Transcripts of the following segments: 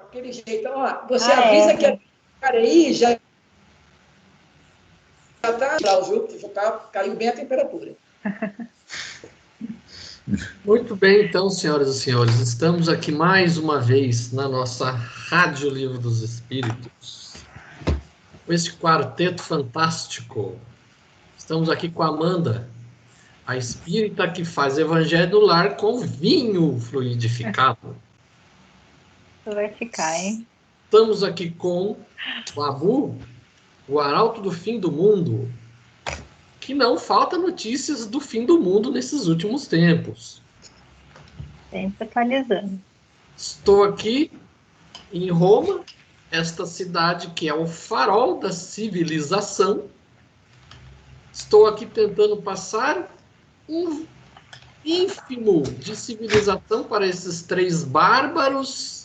Aquele jeito, ó, você avisa que a cara aí já está, já caiu bem a temperatura. Muito bem, então, senhoras e senhores, estamos aqui mais uma vez na nossa Rádio Livro dos Espíritos, com este quarteto fantástico. Estamos aqui com a Amanda, a espírita que faz evangelho do lar com vinho fluidificado. Vai ficar, hein? Estamos aqui com o Abu, o arauto do fim do mundo, que não falta notícias do fim do mundo nesses últimos tempos. Sempre atualizando. Estou aqui em Roma, esta cidade que é o farol da civilização. Estou aqui tentando passar um ínfimo de civilização para esses três bárbaros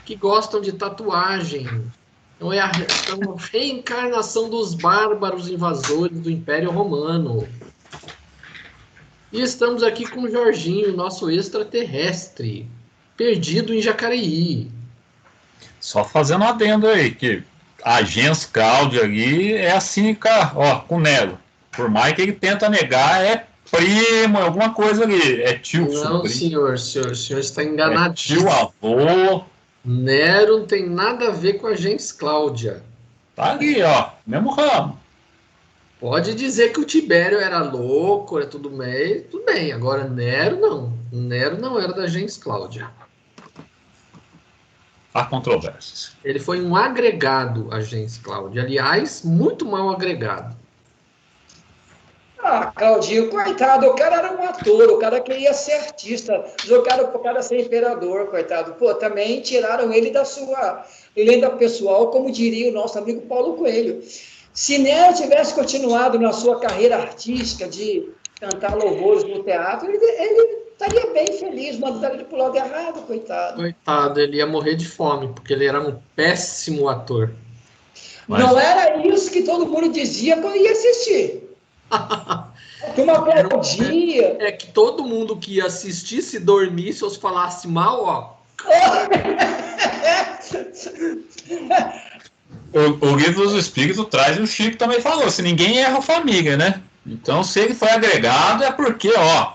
que gostam de tatuagem. Não é a reencarnação dos bárbaros invasores do Império Romano. E estamos aqui com o Jorginho, nosso extraterrestre, perdido em Jacareí. Só fazendo um adendo aí, que a Gens Cláudia ali é assim, ó, com o Nero. Por mais que ele tenta negar, é primo, é alguma coisa ali. É tio, não, sobrinho. o senhor está enganadinho. É tio, avô. Nero não tem nada a ver com a Gens Cláudia. Tá ali, ó, mesmo ramo. Pode dizer que o Tibério era louco, era tudo bem. Agora Nero não. Nero não era da Gens Cláudia. Há controvérsias. Ele foi um agregado à Gens Cláudia. Aliás, muito mal agregado. Ah, Claudinho, coitado, o cara era um ator, o cara queria ser artista, jogaram pro cara ser imperador, coitado. Pô, também tiraram ele da sua lenda pessoal, como diria o nosso amigo Paulo Coelho. Se Nero tivesse continuado na sua carreira artística de cantar louvores no teatro, ele estaria bem feliz, mandaram ele pro lado errado, coitado. Coitado, ele ia morrer de fome, porque ele era um péssimo ator. Mas... Não era isso que todo mundo dizia quando ia assistir. Uma aplaudia. É que todo mundo que ia assistir, se dormisse ou se falasse mal, ó. O livro dos Espíritos traz, e o Chico também falou, se ninguém erra a família, né? Então, se ele foi agregado, é porque, ó...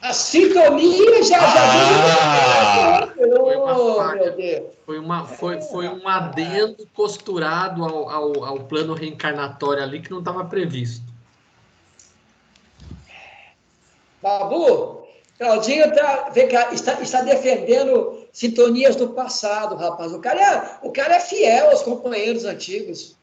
A sintonia já foi um adendo costurado ao plano reencarnatório ali que não estava previsto. Babu, Claudinho está defendendo sintonias do passado, rapaz. O cara é fiel aos companheiros antigos.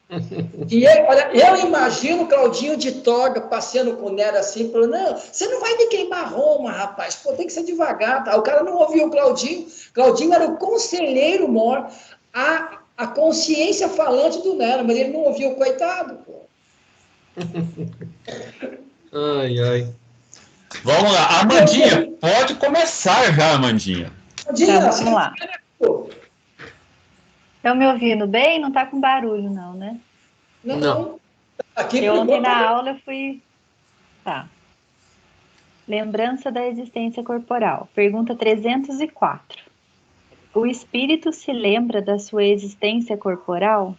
E olha, eu imagino o Claudinho de toga passeando com o Nero assim, falando, não, você não vai me queimar Roma, rapaz, pô, tem que ser devagar, tá? O cara não ouviu o Claudinho. Claudinho era o conselheiro mor, a consciência falante do Nero, mas ele não ouviu o coitado, pô. Ai, ai. Vamos lá, Amandinha, pode começar já, Amandinha. Amandinha, vamos lá. Estão me ouvindo bem? Não está com barulho, não, né? Não. Eu ontem na aula eu fui... Tá. Lembrança da existência corporal. Pergunta 304. O espírito se lembra da sua existência corporal?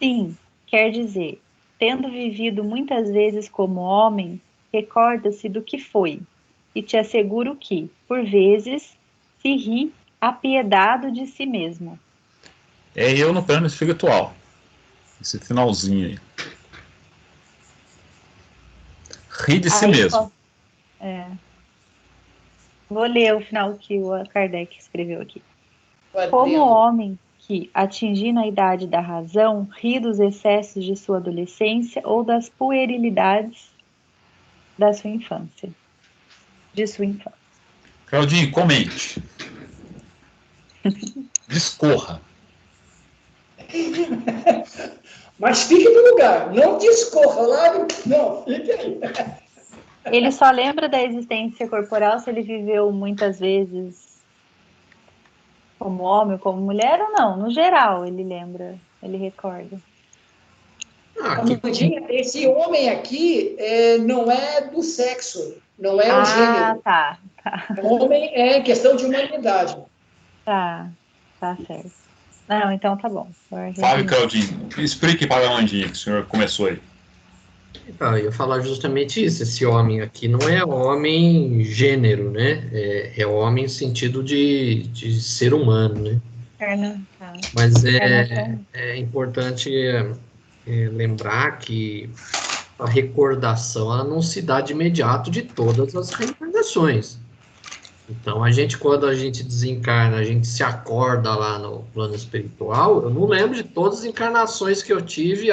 Sim, quer dizer, tendo vivido muitas vezes como homem, recorda-se do que foi, e te asseguro que, por vezes, se ri apiedado de si mesmo. É eu no plano espiritual. Esse finalzinho aí. Ri de si mesmo. Vou ler o final que o Kardec escreveu aqui. Como homem que, atingindo a idade da razão, ri dos excessos de sua adolescência ou das puerilidades da sua infância. De sua infância. Claudinho, comente. Discorra. Mas fique no lugar, não discorra lá, não, fique aí. Ele só lembra da existência corporal se ele viveu muitas vezes como homem, como mulher ou não? No geral, ele lembra, ele recorda. Esse homem aqui não é do sexo, não é o gênero. Tá. O homem é questão de humanidade. Tá. Tá certo. Não, então tá bom. Fale, Claudinho. Explique para onde o senhor começou aí. Então, eu ia falar justamente isso. Esse homem aqui não é homem gênero, né? É homem em sentido de ser humano, né? Mas é importante lembrar que a recordação ela não se dá de imediato de todas as reencarnações. Então, quando a gente desencarna, a gente se acorda lá no plano espiritual, eu não lembro de todas as encarnações que eu tive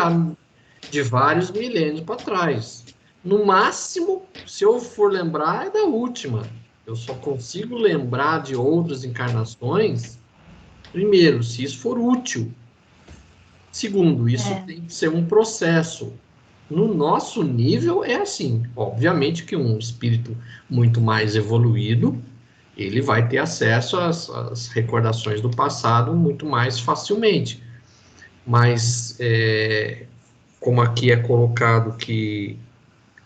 de vários milênios para trás. No máximo, se eu for lembrar, é da última. Eu só consigo lembrar de outras encarnações, primeiro, se isso for útil. Segundo, isso tem que ser um processo. No nosso nível, é assim. Obviamente que um espírito muito mais evoluído, ele vai ter acesso às recordações do passado muito mais facilmente. Mas, como aqui é colocado que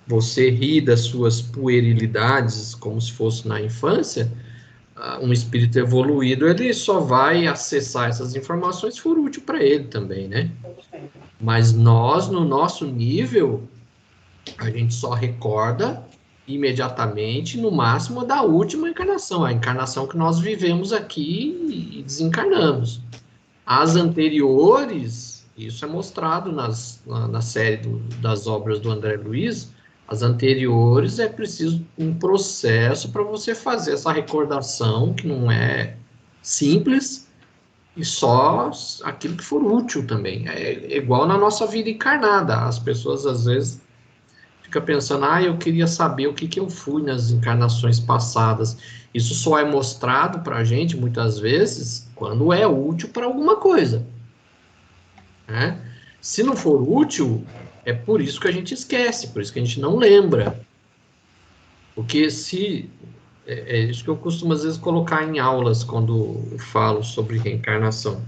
você ri das suas puerilidades como se fosse na infância, um espírito evoluído, ele só vai acessar essas informações se for útil para ele também, né? Mas nós, no nosso nível, a gente só recorda imediatamente, no máximo, da última encarnação, a encarnação que nós vivemos aqui e desencarnamos. As anteriores, isso é mostrado na série das obras do André Luiz, as anteriores é preciso um processo para você fazer essa recordação, que não é simples, e só aquilo que for útil também. É igual na nossa vida encarnada. As pessoas, às vezes, ficam pensando, eu queria saber o que eu fui nas encarnações passadas. Isso só é mostrado para a gente, muitas vezes, quando é útil para alguma coisa. Né? Se não for útil, é por isso que a gente esquece, por isso que a gente não lembra. Porque é isso que eu costumo, às vezes, colocar em aulas, quando eu falo sobre reencarnação.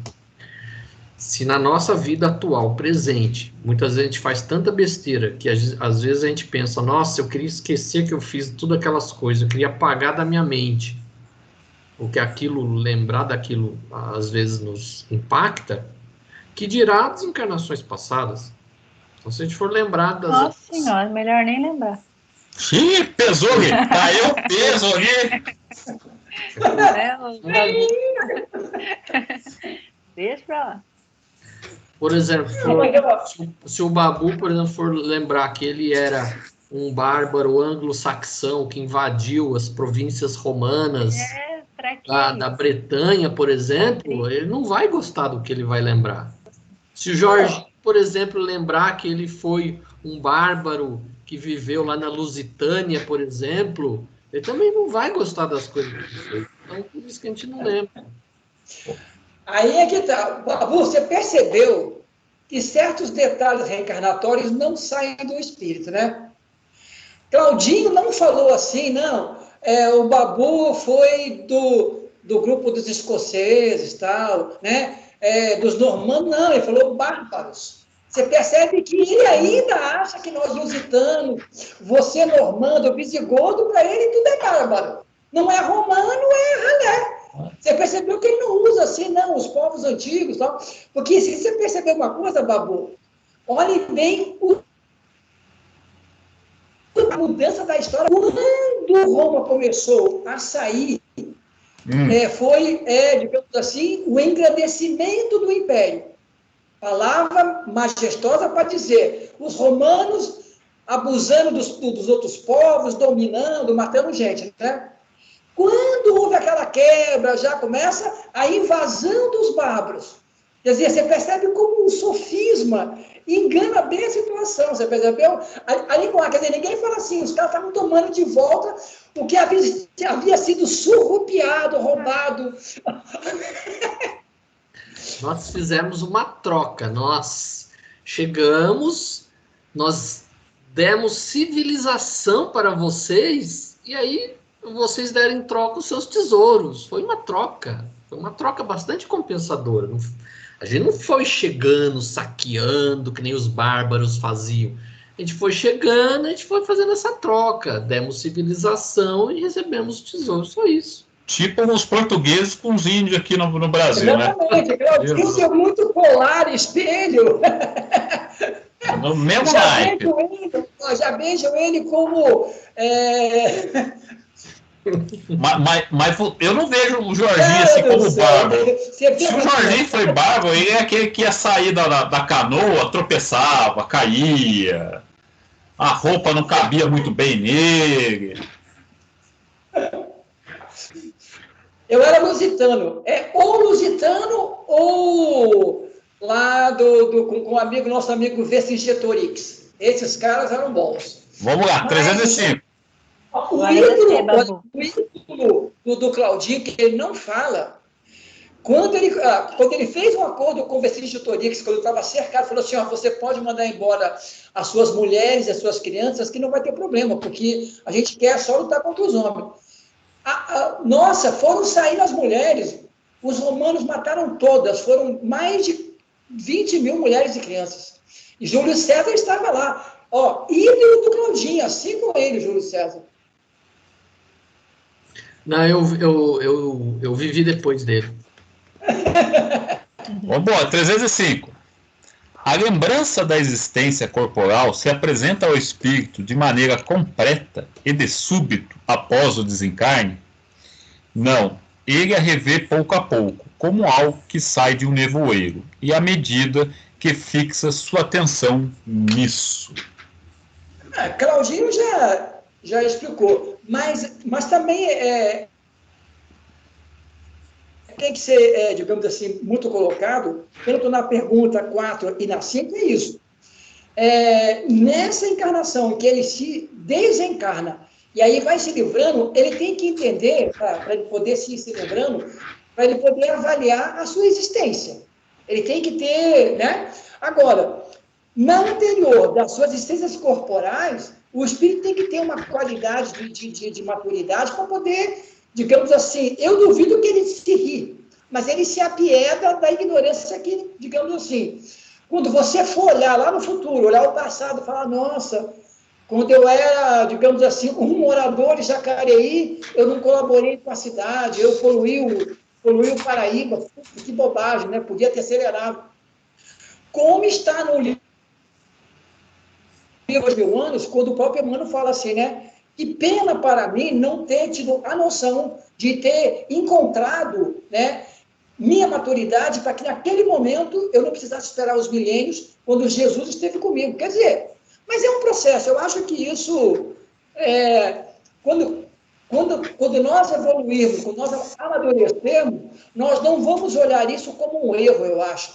Se na nossa vida atual, presente, muitas vezes a gente faz tanta besteira, que às vezes a gente pensa, nossa, eu queria esquecer que eu fiz todas aquelas coisas, eu queria apagar da minha mente. Porque lembrar daquilo, às vezes, nos impacta, que dirá das encarnações passadas. Então, se a gente for lembrar das... Nossa senhora, melhor nem lembrar. Ih, pesou ali. Caiu o peso ali. Deixa pra lá. Por exemplo, se o Babu, por exemplo, for lembrar que ele era um bárbaro anglo-saxão que invadiu as províncias romanas da Bretanha, por exemplo, ele não vai gostar do que ele vai lembrar. Se o Jorge, por exemplo, lembrar que ele foi um bárbaro que viveu lá na Lusitânia, por exemplo, ele também não vai gostar das coisas que ele fez. Então, por isso que a gente não lembra. Aí é que tá. Você percebeu que certos detalhes reencarnatórios não saem do espírito, né? Claudinho não falou assim, não. O Babu foi do grupo dos escoceses, tal, né? Dos normandos, não. Ele falou bárbaros. Você percebe que ele ainda acha que nós lusitanos, você normando, visigodo, para ele tudo é bárbaro. Não é romano, é ralé. Você percebeu que ele não usa assim, não, os povos antigos, tal. Porque se você perceber uma coisa, Babu, olhe bem a mudança da história. Quando Roma começou a sair, foi, digamos assim, o engrandecimento do império. Palavra majestosa para dizer, os romanos abusando dos outros povos, dominando, matando gente, né? Quando houve aquela quebra, já começa a invasão dos bárbaros. Quer dizer, você percebe como um sofisma engana bem a situação, você percebeu? Quer dizer, ninguém fala assim, os caras estavam tomando de volta o que havia sido surrupiado, roubado. Nós fizemos uma troca, nós chegamos, nós demos civilização para vocês, e aí vocês deram em troca os seus tesouros. Foi uma troca bastante compensadora. A gente não foi chegando, saqueando, que nem os bárbaros faziam. A gente foi chegando, a gente foi fazendo essa troca. Demos civilização e recebemos tesouros. Só isso. tipo os portugueses com os índios aqui no Brasil, exatamente, né? Claudinho é muito colar, espelho. No mesmo Já naipe. vejam ele como... Mas eu não vejo o Jorginho assim como bárbaro. Se o Jorginho foi bárbaro, ele é aquele que ia sair da canoa, tropeçava, caía, a roupa não cabia muito bem nele. Eu era lusitano. Ou lusitano ou lá com o nosso amigo Vercingetorix. Esses caras eram bons. Vamos lá, 305. O ídolo do Claudinho, que ele não fala, quando ele fez um acordo com o Vercingetorix, quando estava cercado, falou assim, você pode mandar embora as suas mulheres e as suas crianças, que não vai ter problema, porque a gente quer só lutar contra os homens. Nossa, foram sair as mulheres, os romanos mataram todas, foram mais de 20 mil mulheres e crianças. E Júlio César estava lá. Ídolo do Claudinho, assim como ele, Júlio César. Não, eu vivi depois dele. Bom, 305. A lembrança da existência corporal se apresenta ao espírito de maneira completa e de súbito após o desencarne? Não, ele a revê pouco a pouco, como algo que sai de um nevoeiro, e à medida que fixa sua atenção nisso. Claudinho já explicou, mas também tem que ser, digamos assim, muito colocado, tanto na pergunta 4 e na 5, é isso. Nessa encarnação que ele se desencarna, e aí vai se livrando, ele tem que entender, para ele poder se livrando, para ele poder avaliar a sua existência. Ele tem que ter, né? Agora, na anterior das suas existências corporais, o espírito tem que ter uma qualidade de maturidade para poder, digamos assim, eu duvido que ele se ri, mas ele se apieda da ignorância que, digamos assim, quando você for olhar lá no futuro, olhar o passado, falar, nossa, quando eu era, digamos assim, um morador de Jacareí, eu não colaborei com a cidade, eu poluí o Paraíba, que bobagem, né? Podia ter acelerado. Como está no livro de 1000 anos, quando o próprio Emmanuel fala assim, né? Que pena para mim não ter tido a noção de ter encontrado, né, minha maturidade para que naquele momento eu não precisasse esperar os milênios quando Jesus esteve comigo. Quer dizer, mas é um processo. Eu acho que isso, quando nós evoluirmos, quando nós amadurecermos, nós não vamos olhar isso como um erro, eu acho,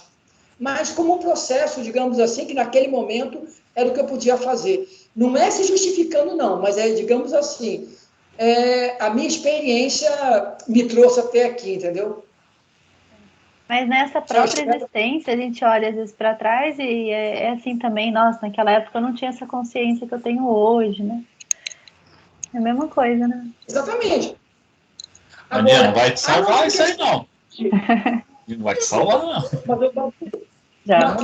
mas como um processo, digamos assim, que naquele momento era o que eu podia fazer. Não é se justificando, não, mas digamos assim, a minha experiência me trouxe até aqui, entendeu? Mas nessa própria existência, a gente olha às vezes para trás e é assim também, nossa, naquela época eu não tinha essa consciência que eu tenho hoje, né? É a mesma coisa, né? Exatamente. Agora, não vai te salvar isso aí, não. Não vai te salvar, não. Já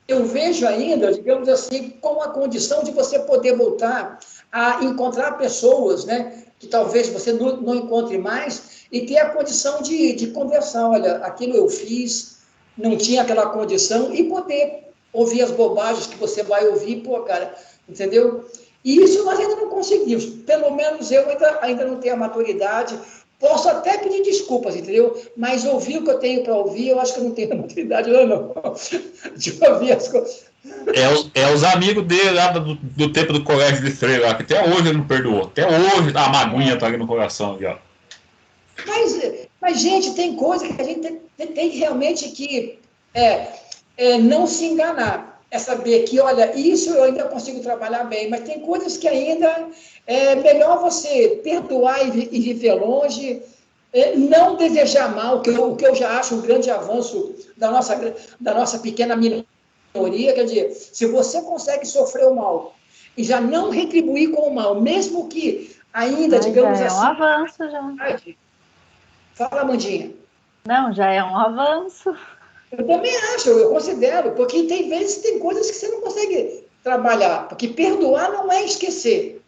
eu vejo ainda, digamos assim, com a condição de você poder voltar a encontrar pessoas, né, que talvez você não encontre mais, e ter a condição de conversar, olha, aquilo eu fiz, não tinha aquela condição, e poder ouvir as bobagens que você vai ouvir, pô, cara, entendeu? E isso nós ainda não conseguimos, pelo menos eu ainda não tenho a maturidade. Posso até pedir desculpas, entendeu? Mas ouvir o que eu tenho para ouvir, eu acho que eu não tenho a maturidade, não. De ouvir as coisas. Os amigos dele lá do tempo do colégio de freio lá, que até hoje ele não perdoou. Até hoje a maguinha tá ali no coração, já. Mas, gente, tem coisa que a gente tem realmente que não se enganar. É saber que, olha, isso eu ainda consigo trabalhar bem, mas tem coisas que ainda é melhor você perdoar e viver longe, não desejar mal, o que eu já acho um grande avanço da nossa pequena minoria. Quer dizer, se você consegue sofrer o mal e já não retribuir com o mal, mesmo que ainda, digamos assim... É um avanço, já. Fala, Mandinha. Não, já é um avanço. Eu também acho, eu considero, porque tem vezes que tem coisas que você não consegue trabalhar, porque perdoar não é esquecer.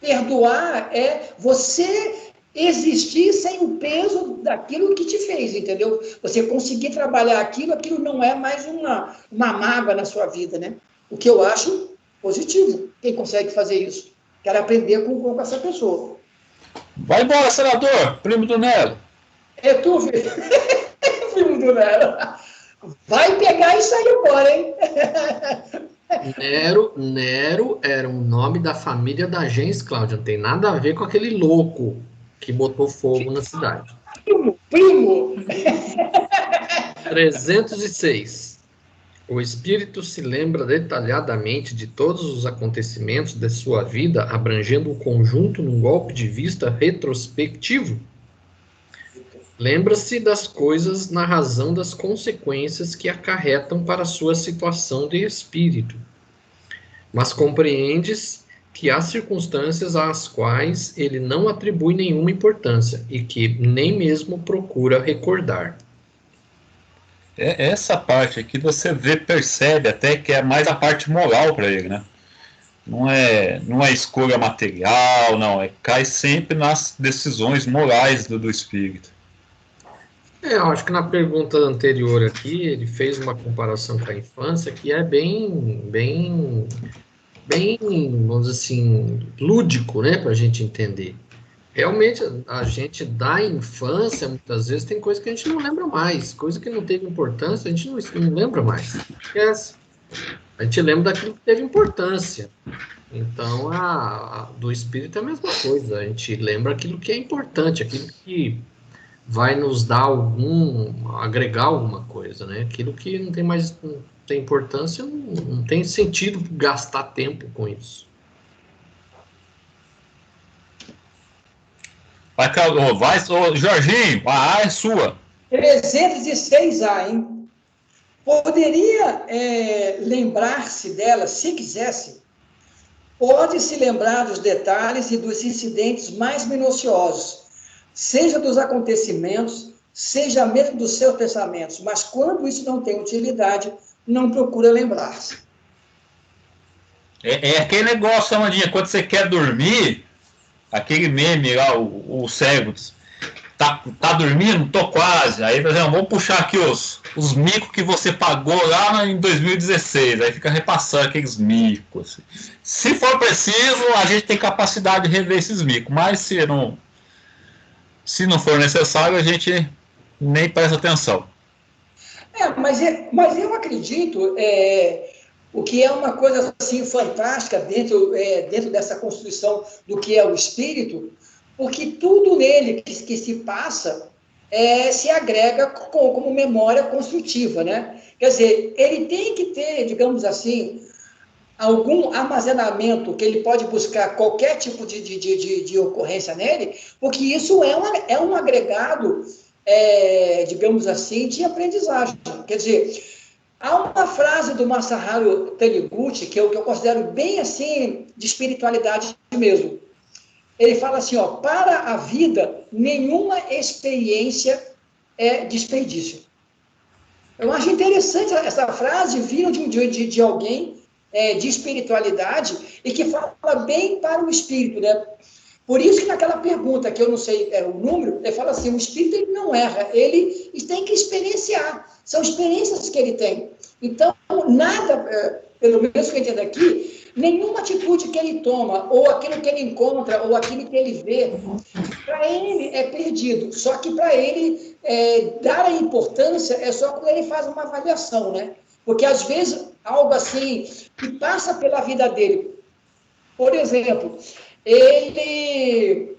Perdoar é você existir sem o peso daquilo que te fez, entendeu? Você conseguir trabalhar aquilo não é mais uma mágoa na sua vida, né? O que eu acho positivo, quem consegue fazer isso. Quero aprender com essa pessoa. Vai embora, senador, primo do Nelo. É tu, filho. Primo do Nelo. Vai pegar isso aí embora, hein? Nero era um nome da família da gens Cláudia, não tem nada a ver com aquele louco que botou fogo na cidade. Primo! 306. O espírito se lembra detalhadamente de todos os acontecimentos de sua vida, abrangendo o conjunto num golpe de vista retrospectivo. Lembra-se das coisas na razão das consequências que acarretam para sua situação de espírito. Mas compreendes que há circunstâncias às quais ele não atribui nenhuma importância e que nem mesmo procura recordar. Essa parte aqui você percebe até que é mais a parte moral para ele, né? Não é escolha material, não. Cai sempre nas decisões morais do espírito. Eu acho que na pergunta anterior aqui, ele fez uma comparação com a infância que é bem, vamos dizer assim, lúdico, né, para a gente entender. Realmente, a gente da infância, muitas vezes, tem coisa que a gente não lembra mais, coisa que não teve importância, a gente não lembra mais. Esquece. A gente lembra daquilo que teve importância. Então, do espírito é a mesma coisa, a gente lembra aquilo que é importante, aquilo que vai nos dar agregar alguma coisa, né? Aquilo que não tem importância, não tem sentido gastar tempo com isso. Vai, Jorginho, a área é sua. 306A, hein? Poderia lembrar-se dela, se quisesse, pode se lembrar dos detalhes e dos incidentes mais minuciosos, seja dos acontecimentos, seja mesmo dos seus pensamentos, mas quando isso não tem utilidade, não procura lembrar-se. É aquele negócio, Amandinha, quando você quer dormir, aquele meme lá, o cego, tá dormindo? Tô quase. Aí, por exemplo, vamos puxar aqui os micos que você pagou lá em 2016, aí fica repassando aqueles micos. Assim. Se for preciso, a gente tem capacidade de rever esses micos, mas se não for necessário, a gente nem presta atenção. Mas eu acredito, o que é uma coisa assim fantástica dentro dessa construção do que é o espírito, porque tudo nele que se passa se agrega como memória construtiva, né? Quer dizer, ele tem que ter, digamos assim, algum armazenamento que ele pode buscar qualquer tipo de ocorrência nele, porque isso é um agregado, digamos assim, de aprendizagem. Quer dizer, há uma frase do Masaharu Taniguchi que eu considero bem assim, de espiritualidade mesmo. Ele fala assim, para a vida, nenhuma experiência é desperdício. Eu acho interessante essa frase vindo de alguém de espiritualidade e que fala bem para o espírito, né? Por isso que naquela pergunta, que eu não sei o número, ele fala assim, o espírito ele não erra, ele tem que experienciar, são experiências que ele tem. Então, nada, pelo menos que eu entendo aqui, nenhuma atitude que ele toma, ou aquilo que ele encontra, ou aquilo que ele vê, para ele é perdido. Só que para ele dar a importância é só quando ele faz uma avaliação, né? Porque às vezes algo assim que passa pela vida dele, por exemplo, ele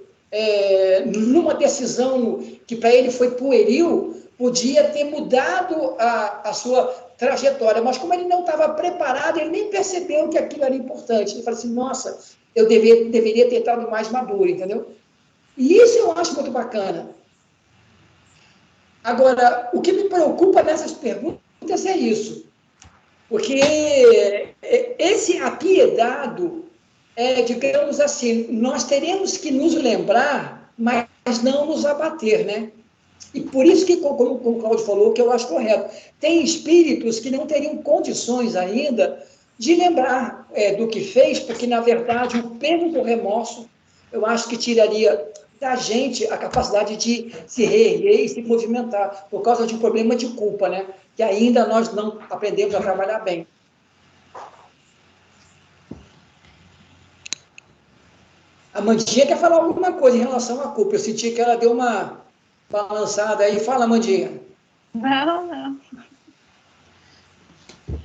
numa decisão que para ele foi pueril, podia ter mudado a sua trajetória, mas como ele não estava preparado, ele nem percebeu que aquilo era importante. Ele falou assim, nossa, eu deveria ter estado mais maduro, entendeu? E isso eu acho muito bacana. Agora, o que me preocupa nessas perguntas é isso, porque esse apiedado, digamos assim, nós teremos que nos lembrar, mas não nos abater, né? E por isso que, como o Cláudio falou, que eu acho correto, tem espíritos que não teriam condições ainda de lembrar do que fez, porque, na verdade, o peso do remorso, eu acho que tiraria da gente a capacidade de se reerguer e se movimentar, por causa de um problema de culpa, né? Que ainda nós não aprendemos a trabalhar bem. A Mandinha quer falar alguma coisa em relação à culpa. Eu senti que ela deu uma balançada aí. Fala, Mandinha. Não.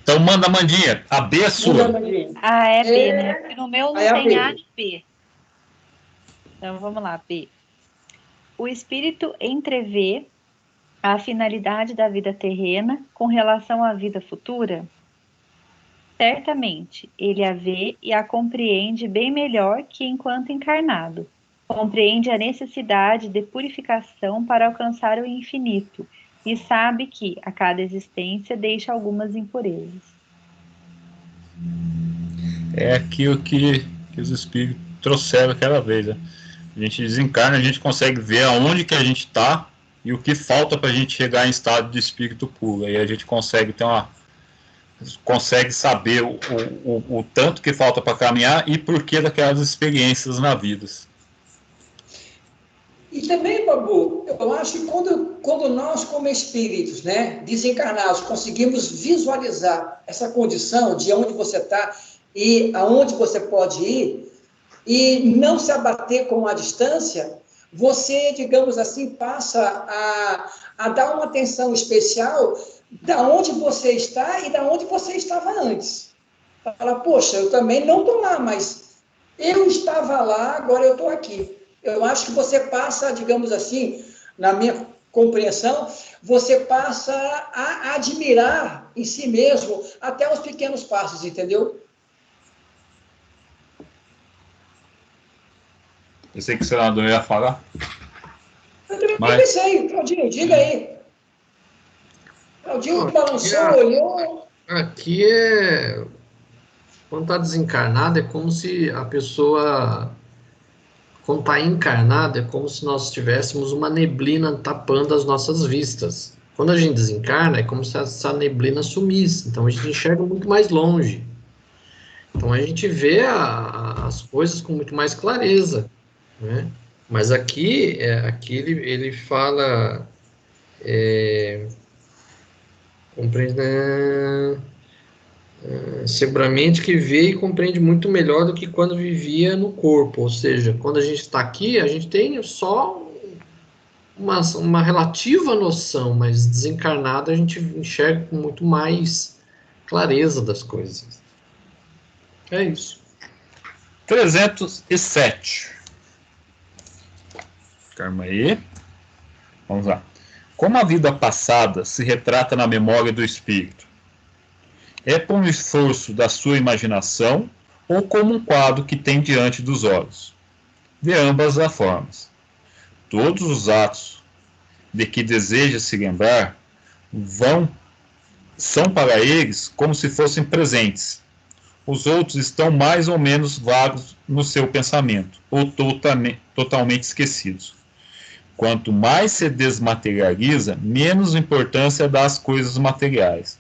Então manda, Mandinha. A B é sua. Manda, Mandinha. É B, né? Porque no meu não tem A nem B. Então, vamos lá, B. O espírito entrevê a finalidade da vida terrena com relação à vida futura? Certamente, ele a vê e a compreende bem melhor que enquanto encarnado. Compreende a necessidade de purificação para alcançar o infinito e sabe que, a cada existência, deixa algumas impurezas. É aquilo que os espíritos trouxeram aquela vez, né? A gente desencarna, a gente consegue ver aonde que a gente está e o que falta para a gente chegar em estado de espírito puro. Aí a gente consegue ter consegue saber o tanto que falta para caminhar e por que daquelas experiências na vida. E também, Babu, eu acho que quando nós, como espíritos, né, desencarnados, conseguimos visualizar essa condição de onde você está e aonde você pode ir, e não se abater com a distância, você, digamos assim, passa a dar uma atenção especial da onde você está e da onde você estava antes. Fala, poxa, eu também não estou lá, mas eu estava lá, agora eu estou aqui. Eu acho que você passa, digamos assim, na minha compreensão, você passa a admirar em si mesmo até os pequenos passos, entendeu? Eu sei que o senador ia falar. Eu também pensei, Claudinho, diga aí. Claudinho balançou, olhou. Aqui quando está desencarnado, é como se a pessoa, quando está encarnada, é como se nós tivéssemos uma neblina tapando as nossas vistas. Quando a gente desencarna, é como se essa neblina sumisse. Então, a gente enxerga muito mais longe. Então, a gente vê as coisas com muito mais clareza, né? Mas aqui ele fala... compreende, seguramente que vê e compreende muito melhor do que quando vivia no corpo. Ou seja, quando a gente está aqui, a gente tem só uma relativa noção, mas desencarnado a gente enxerga com muito mais clareza das coisas. É isso. 307. Calma aí. Vamos lá. Como a vida passada se retrata na memória do espírito? É por um esforço da sua imaginação ou como um quadro que tem diante dos olhos? De ambas as formas. Todos os atos de que deseja se lembrar são para eles como se fossem presentes. Os outros estão mais ou menos vagos no seu pensamento, ou totalmente esquecidos. Quanto mais se desmaterializa, menos importância dá às coisas materiais.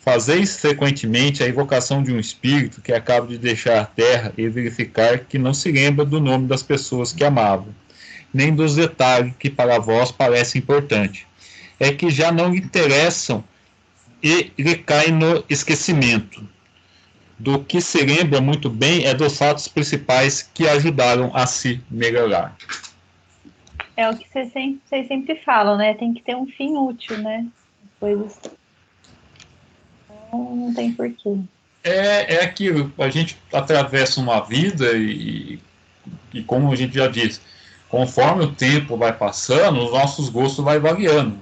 Fazeis frequentemente a evocação de um espírito que acaba de deixar a terra e verificar que não se lembra do nome das pessoas que amavam, nem dos detalhes que para vós parecem importantes. É que já não lhe interessam e lhe caem no esquecimento. Do que se lembra muito bem é dos fatos principais que ajudaram a se melhorar. É o que vocês sempre falam, né? Tem que ter um fim útil, né? Coisas. Não tem porquê. É aquilo, a gente atravessa uma vida e como a gente já disse, conforme o tempo vai passando, os nossos gostos vai variando.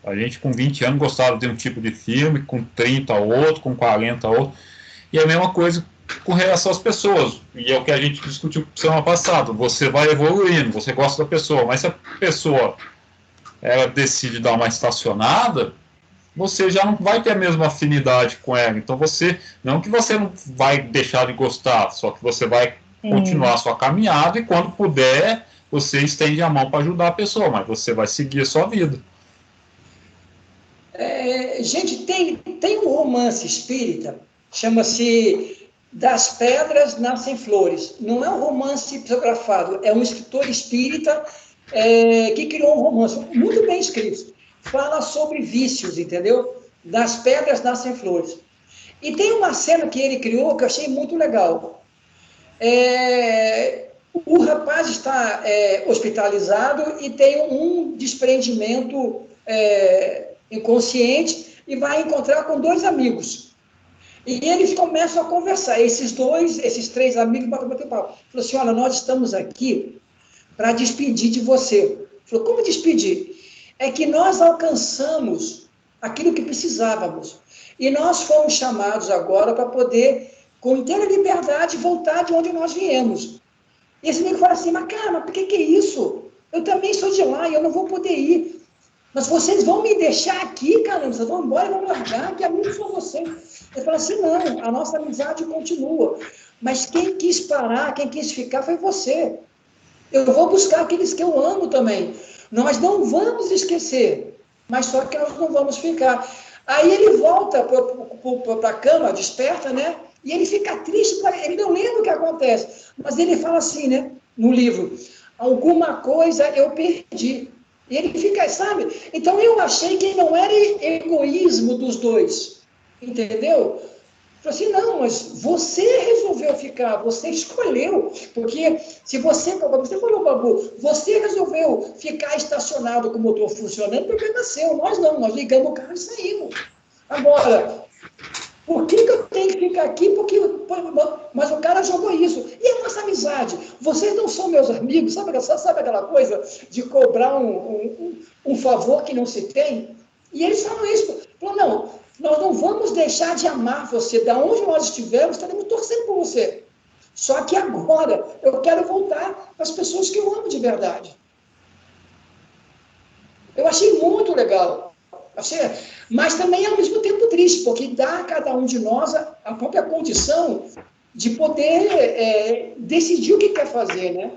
A gente com 20 anos gostava de um tipo de filme, com 30 outro, com 40 outro, e a mesma coisa com relação às pessoas, e é o que a gente discutiu semana passada, você vai evoluindo, você gosta da pessoa, mas se a pessoa ela decide dar uma estacionada, você já não vai ter a mesma afinidade com ela, então não que você não vai deixar de gostar, só que você vai continuar a sua caminhada e quando puder, você estende a mão para ajudar a pessoa, mas você vai seguir a sua vida. Gente, tem um romance espírita chama-se Das Pedras Nascem Flores. Não é um romance psicografado, é um escritor espírita que criou um romance muito bem escrito. Fala sobre vícios, entendeu? Das pedras nascem flores. E tem uma cena que ele criou que eu achei muito legal. O rapaz está hospitalizado e tem um desprendimento inconsciente e vai encontrar com 2 amigos. E eles começam a conversar. Esses 3 amigos batem papo. Falou assim, olha, nós estamos aqui para despedir de você. Falou, como despedir? É que nós alcançamos aquilo que precisávamos. E nós fomos chamados agora para poder, com inteira liberdade, voltar de onde nós viemos. E esse amigo fala assim, mas cara, mas por que é isso? Eu também sou de lá e eu não vou poder ir. Mas vocês vão me deixar aqui, caramba, vocês vão embora e vão me largar, que amigos são vocês. Ele fala assim, não, a nossa amizade continua. Mas quem quis parar, quem quis ficar foi você. Eu vou buscar aqueles que eu amo também. Nós não vamos esquecer, mas só que nós não vamos ficar. Aí ele volta para a cama, desperta, né? E ele fica triste, ele não lembra o que acontece. Mas ele fala assim, né? No livro, alguma coisa eu perdi. E ele fica, sabe? Então eu achei que não era egoísmo dos 2, entendeu? Falei assim, não, mas você resolveu ficar, você escolheu, porque se você falou, Babu, você resolveu ficar estacionado com o motor funcionando, porque nasceu, nós não, nós ligamos o carro e saímos. Agora, por que eu tenho que ficar aqui? Mas o cara jogou isso. E a nossa amizade? Vocês não são meus amigos, sabe aquela coisa de cobrar um favor que não se tem? E eles falam isso, falam, não, nós não vamos deixar de amar você. Da onde nós estivermos, estaremos torcendo por você. Só que agora eu quero voltar para as pessoas que eu amo de verdade. Eu achei muito legal. Mas também ao mesmo tempo triste, porque dá a cada um de nós a própria condição de poder decidir o que quer fazer, né?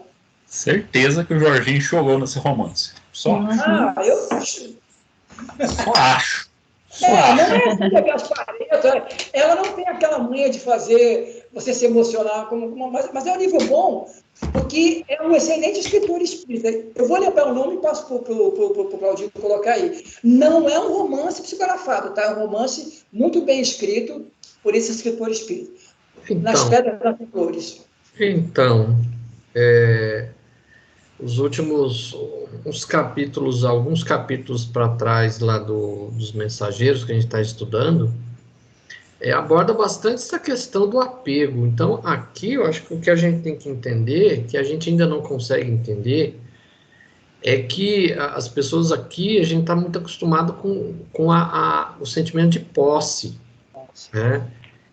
Certeza que o Jorginho chorou nesse romance. Só acho. Eu acho. Só acho. Não é assim que a Gaspareto, ela não tem aquela manha de fazer você se emocionar, mas é um livro bom, porque é um excelente escritor espírita. Eu vou lembrar o nome e passo para o Claudinho colocar aí. Não é um romance psicografado, tá? É um romance muito bem escrito por esse escritor espírita. Então, Nas Pedras das Flores. Então, os últimos alguns capítulos para trás lá dos mensageiros que a gente está estudando, aborda bastante essa questão do apego. Então, aqui eu acho que o que a gente tem que entender, que a gente ainda não consegue entender, é que as pessoas aqui, a gente está muito acostumado com o sentimento de posse, né?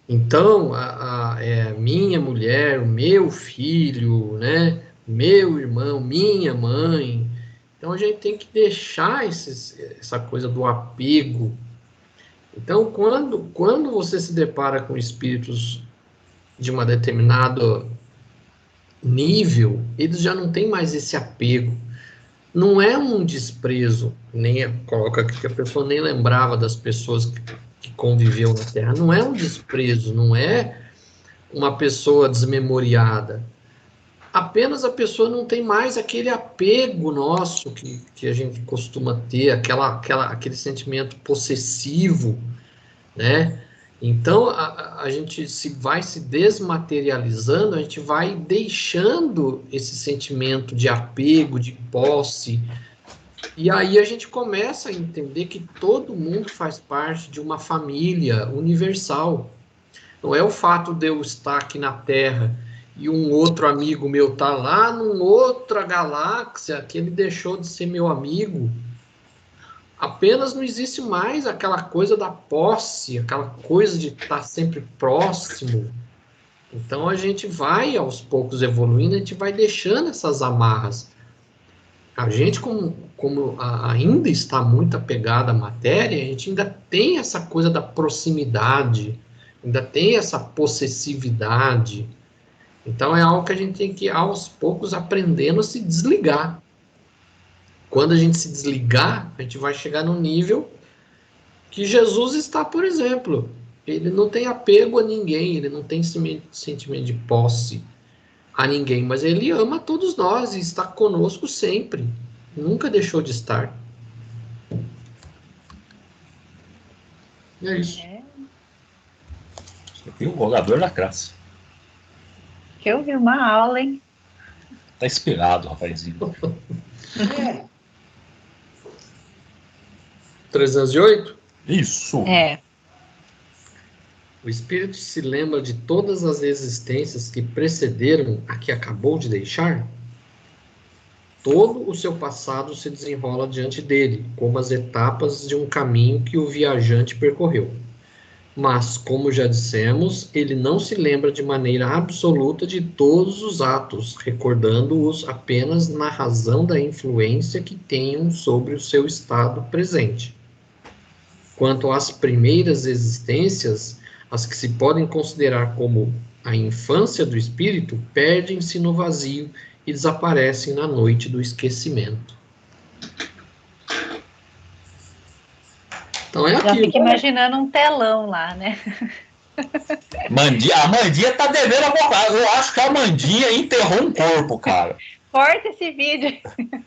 Então, a minha mulher, o meu filho, né? Meu irmão, minha mãe. Então, a gente tem que deixar essa coisa do apego. Então, quando você se depara com espíritos de uma determinado nível, eles já não têm mais esse apego. Não é um desprezo, coloca aqui que a pessoa nem lembrava das pessoas que conviveu na Terra. Não é um desprezo, não é uma pessoa desmemoriada. Apenas a pessoa não tem mais aquele apego nosso que a gente costuma ter, aquele sentimento possessivo, né? Então, a gente vai se desmaterializando, a gente vai deixando esse sentimento de apego, de posse, e aí a gente começa a entender que todo mundo faz parte de uma família universal. Não é o fato de eu estar aqui na Terra e um outro amigo meu tá lá numa outra galáxia, que ele deixou de ser meu amigo. Apenas não existe mais aquela coisa da posse, aquela coisa de estar sempre próximo. Então a gente vai aos poucos evoluindo, a gente vai deixando essas amarras. A gente, como ainda está muito apegado à matéria, a gente ainda tem essa coisa da proximidade, ainda tem essa possessividade. Então é algo que a gente tem que, aos poucos, aprendendo a se desligar. Quando a gente se desligar, a gente vai chegar no nível que Jesus está, por exemplo. ele não tem apego a ninguém, ele não tem sentimento de posse a ninguém, mas ele ama todos nós e está conosco sempre. Nunca deixou de estar. É isso. Você viu o rogador da classe. Que eu vi uma aula, hein? Tá inspirado, rapazinho. 308? Isso. O espírito se lembra de todas as existências que precederam a que acabou de deixar? Todo o seu passado se desenrola diante dele, como as etapas de um caminho que o viajante percorreu. Mas, como já dissemos, ele não se lembra de maneira absoluta de todos os atos, recordando-os apenas na razão da influência que tenham sobre o seu estado presente. Quanto às primeiras existências, as que se podem considerar como a infância do espírito, perdem-se no vazio e desaparecem na noite do esquecimento. Então é Já aquilo. fico imaginando um telão lá, né? A Mandinha tá devendo a boca. Eu acho que a Mandinha enterrou um corpo, cara. Corta esse vídeo.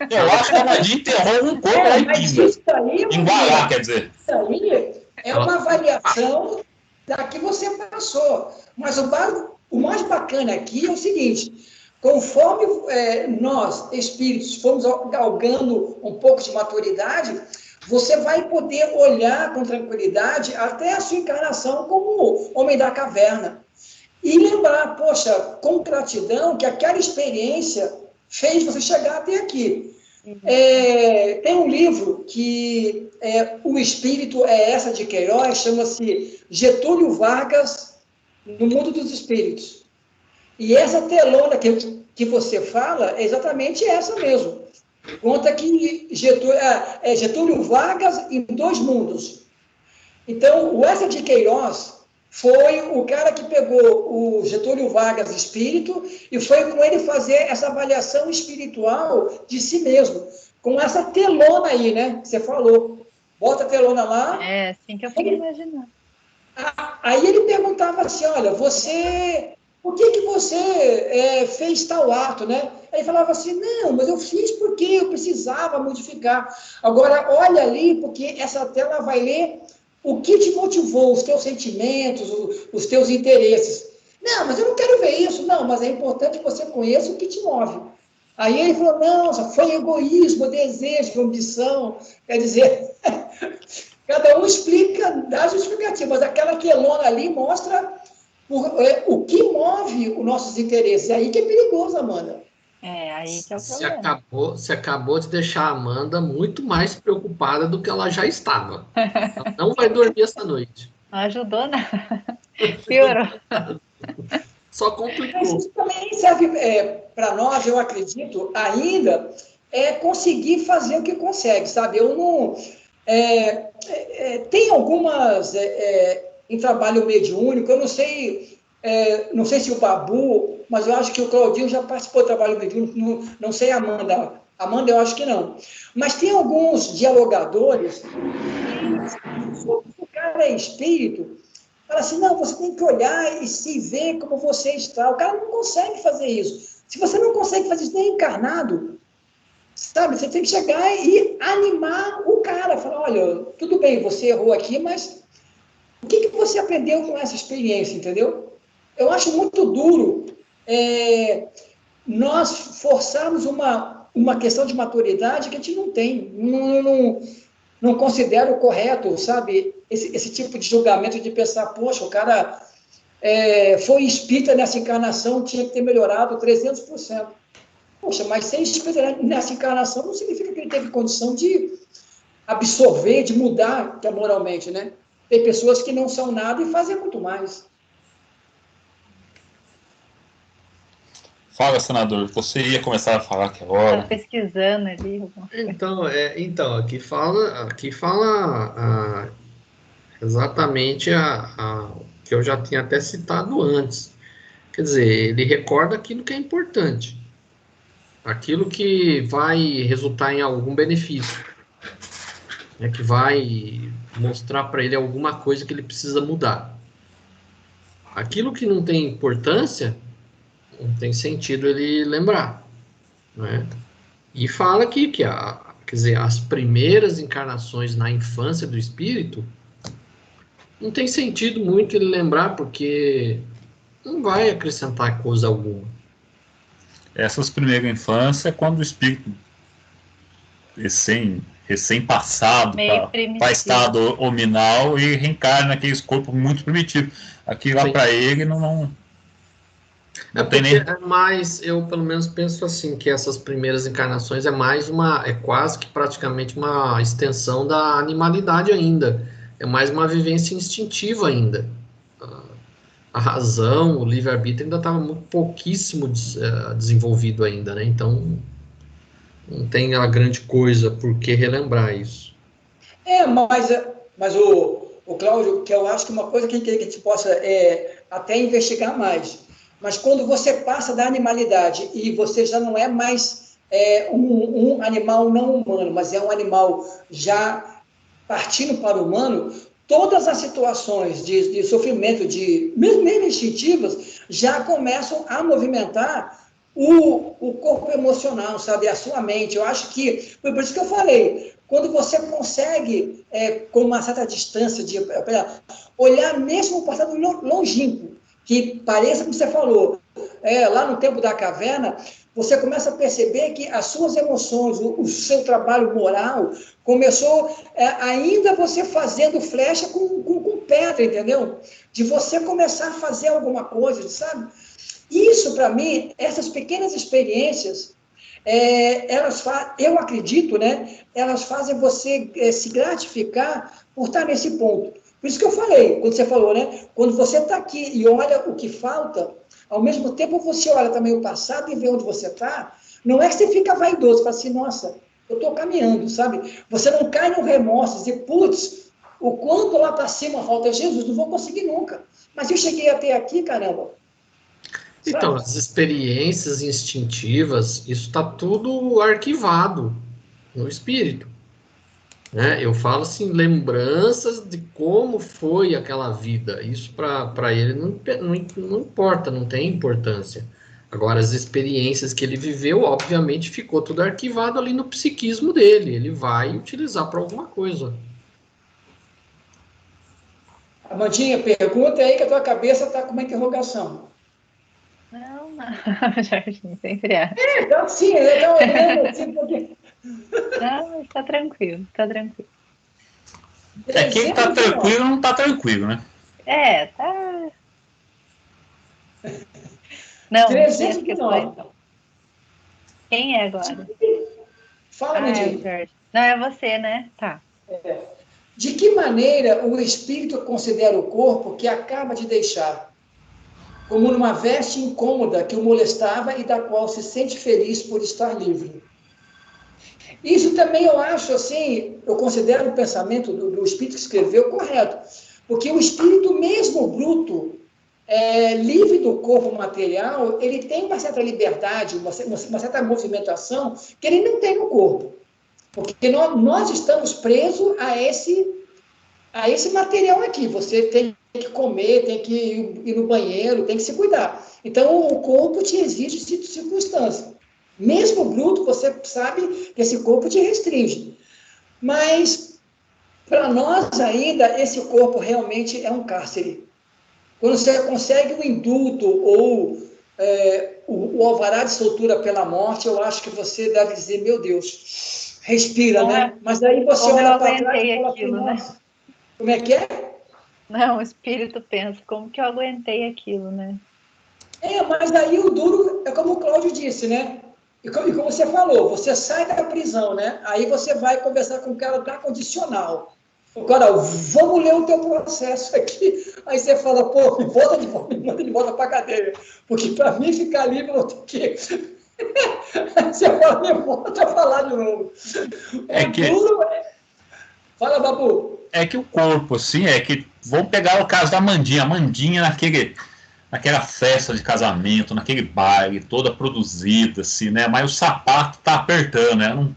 Eu acho que a Mandinha enterrou um corpo lá em Mas Pinga. isso aí, Em Guará, quer dizer. isso aí é uma variação da que você passou. Mas o mais bacana aqui é o seguinte: conforme nós, espíritos, fomos galgando um pouco de maturidade, você vai poder olhar com tranquilidade até a sua encarnação como homem da caverna. E lembrar, poxa, com gratidão, que aquela experiência fez você chegar até aqui. Tem um livro que o espírito é essa de Queiroz, chama-se Getúlio Vargas no Mundo dos Espíritos. E essa telona que você fala é exatamente essa mesmo. Conta que Getúlio Vargas em 2 mundos. Então, o Essa de Queiroz foi o cara que pegou o Getúlio Vargas espírito e foi com ele fazer essa avaliação espiritual de si mesmo. Com essa telona aí, né? Você falou. Bota a telona lá. É, assim que eu fico imaginando. Aí ele perguntava assim, olha, por que você fez tal ato, né? Aí ele falava assim, não, mas eu fiz porque eu precisava modificar. Agora, olha ali, porque essa tela vai ler o que te motivou, os teus sentimentos, os teus interesses. Não, mas eu não quero ver isso. Não, mas é importante que você conheça o que te move. Aí ele falou, não, foi egoísmo, desejo, ambição. Quer dizer, cada um explica, dá justificativa, mas aquela quelona ali mostra o que move os nossos interesses. É aí que é perigoso, Amanda. Aí que é o problema. Você acabou de deixar a Amanda muito mais preocupada do que ela já estava. Ela não vai dormir essa noite. Não ajudou nada. Piorou. Só complicou. Mas isso também serve para nós, eu acredito, ainda conseguir fazer o que consegue, sabe? Eu não... tem algumas... em trabalho mediúnico, eu não sei se o Babu, mas eu acho que o Claudinho já participou do trabalho mediúnico, não sei a Amanda. Amanda, eu acho que não. Mas tem alguns dialogadores que, o cara é espírito, fala assim, não, você tem que olhar e se ver como você está. O cara não consegue fazer isso. Se você não consegue fazer isso nem encarnado, sabe, você tem que chegar e animar o cara, falar, olha, tudo bem, você errou aqui, mas o que você aprendeu com essa experiência, entendeu? Eu acho muito duro nós forçarmos uma questão de maturidade que a gente não tem. Não considero correto, sabe, esse tipo de julgamento de pensar, poxa, o cara foi espírita nessa encarnação, tinha que ter melhorado 300%. Poxa, mas ser espírita nessa encarnação não significa que ele teve condição de absorver, de mudar moralmente, né? Tem pessoas que não são nada e fazem muito mais. Fala, senador. Você ia começar a falar aqui agora. Tá pesquisando ali. Então aqui fala exatamente o que eu já tinha até citado antes. Quer dizer, ele recorda aquilo que é importante. Aquilo que vai resultar em algum benefício. Que vai mostrar para ele alguma coisa que ele precisa mudar. Aquilo que não tem importância, não tem sentido ele lembrar, né? E fala aqui que quer dizer, as primeiras encarnações na infância do espírito, não tem sentido muito ele lembrar, porque não vai acrescentar coisa alguma. Essas primeiras infâncias é quando o espírito recém-passado para estado hominal e reencarna naqueles corpos muito primitivos. Aquilo lá para ele não tem nem... É mais, eu pelo menos penso assim, que essas primeiras encarnações é quase que praticamente uma extensão da animalidade ainda. É mais uma vivência instintiva ainda. A razão, o livre-arbítrio ainda estava muito pouquíssimo desenvolvido ainda, né? Então, não tem a grande coisa por que relembrar isso. Mas o Cláudio, que eu acho que uma coisa que a gente possa até investigar mais, mas quando você passa da animalidade e você já não é mais um animal não humano, mas é um animal já partindo para o humano, todas as situações de sofrimento, mesmo instintivas, já começam a movimentar o corpo emocional, sabe? A sua mente. Eu acho que, por isso que eu falei, quando você consegue, com uma certa distância, olhar mesmo o passado longínquo, que pareça, como você falou, lá no tempo da caverna, você começa a perceber que as suas emoções, o seu trabalho moral, começou ainda você fazendo flecha com pedra, entendeu? De você começar a fazer alguma coisa, sabe? Isso, para mim, essas pequenas experiências, eu acredito, né? Elas fazem você se gratificar por estar nesse ponto. Por isso que eu falei, quando você falou, né? Quando você está aqui e olha o que falta, ao mesmo tempo você olha também o passado e vê onde você está, não é que você fica vaidoso, fala assim, nossa, eu estou caminhando, sabe? Você não cai no remorso, dizer, putz, o quanto lá para cima falta Jesus, não vou conseguir nunca. Mas eu cheguei até aqui, caramba. Então, as experiências instintivas, isso está tudo arquivado no espírito. Né? Eu falo assim, lembranças de como foi aquela vida. Isso para ele não importa, não tem importância. Agora, as experiências que ele viveu, obviamente, ficou tudo arquivado ali no psiquismo dele. Ele vai utilizar para alguma coisa. Amandinha, pergunta aí que a tua cabeça está com uma interrogação. Não, Jardim, sempre é. Então, sim, eu olhando assim, porque... Não, está tranquilo, está tranquilo. Quem está tranquilo não está tranquilo, né? Tá. Não, 309. Quem é agora? Fala, Amandinha. Não, é você, né? Tá. De que maneira o espírito considera o corpo que acaba de deixar? Como numa veste incômoda que o molestava e da qual se sente feliz por estar livre. Isso também eu acho, assim, eu considero o pensamento do espírito que escreveu correto, porque o espírito mesmo bruto, livre do corpo material, ele tem uma certa liberdade, uma certa movimentação que ele não tem no corpo, porque nós estamos presos a esse material aqui, você tem que comer, tem que ir no banheiro, tem que se cuidar. Então, o corpo te exige circunstância. Mesmo bruto, você sabe que esse corpo te restringe. Mas, para nós ainda, esse corpo realmente é um cárcere. Quando você consegue o indulto ou o alvará de soltura pela morte, eu acho que você deve dizer, meu Deus, respira, né? Mas aí você olha para trás e fala, aquilo, né? Como é que é? Não, o espírito pensa, como que eu aguentei aquilo, né? Mas aí o duro é como o Cláudio disse, né? E como você falou, você sai da prisão, né? Aí você vai conversar com o cara da condicional. O cara, vamos ler o teu processo aqui. Aí você fala, pô, me manda de volta para a cadeia. Porque para mim ficar livre, eu vou ter que... Você fala, me volta a falar de novo. Duro. Fala, Babu. É que o corpo, assim, vamos pegar o caso da Mandinha. A Mandinha naquela festa de casamento, naquele baile, toda produzida, assim, né? Mas o sapato tá apertando, né?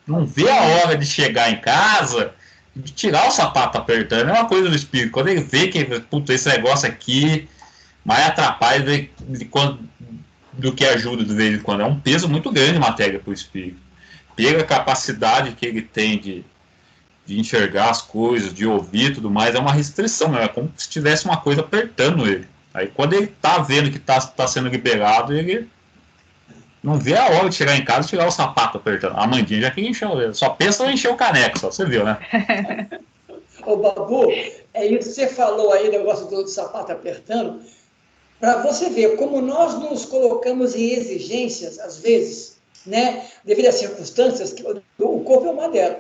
Não vê a hora de chegar em casa e de tirar o sapato apertando. É uma coisa do espírito. Quando ele vê que, puta, esse negócio aqui mais atrapalha do que ajuda de vez em quando. É um peso muito grande a matéria para o espírito. Pela capacidade que ele tem de enxergar as coisas, de ouvir e tudo mais, é uma restrição, né? É como se tivesse uma coisa apertando ele. Aí quando ele tá vendo que tá sendo liberado, ele não vê a hora de chegar em casa e tirar o sapato apertando. A Mandinha já queria encher, só pensa em encher o caneco, só, você viu, né? Ô, Babu, é isso que você falou aí, o negócio do sapato apertando, para você ver como nós nos colocamos em exigências, às vezes, né, devido às circunstâncias, que o corpo é uma delas.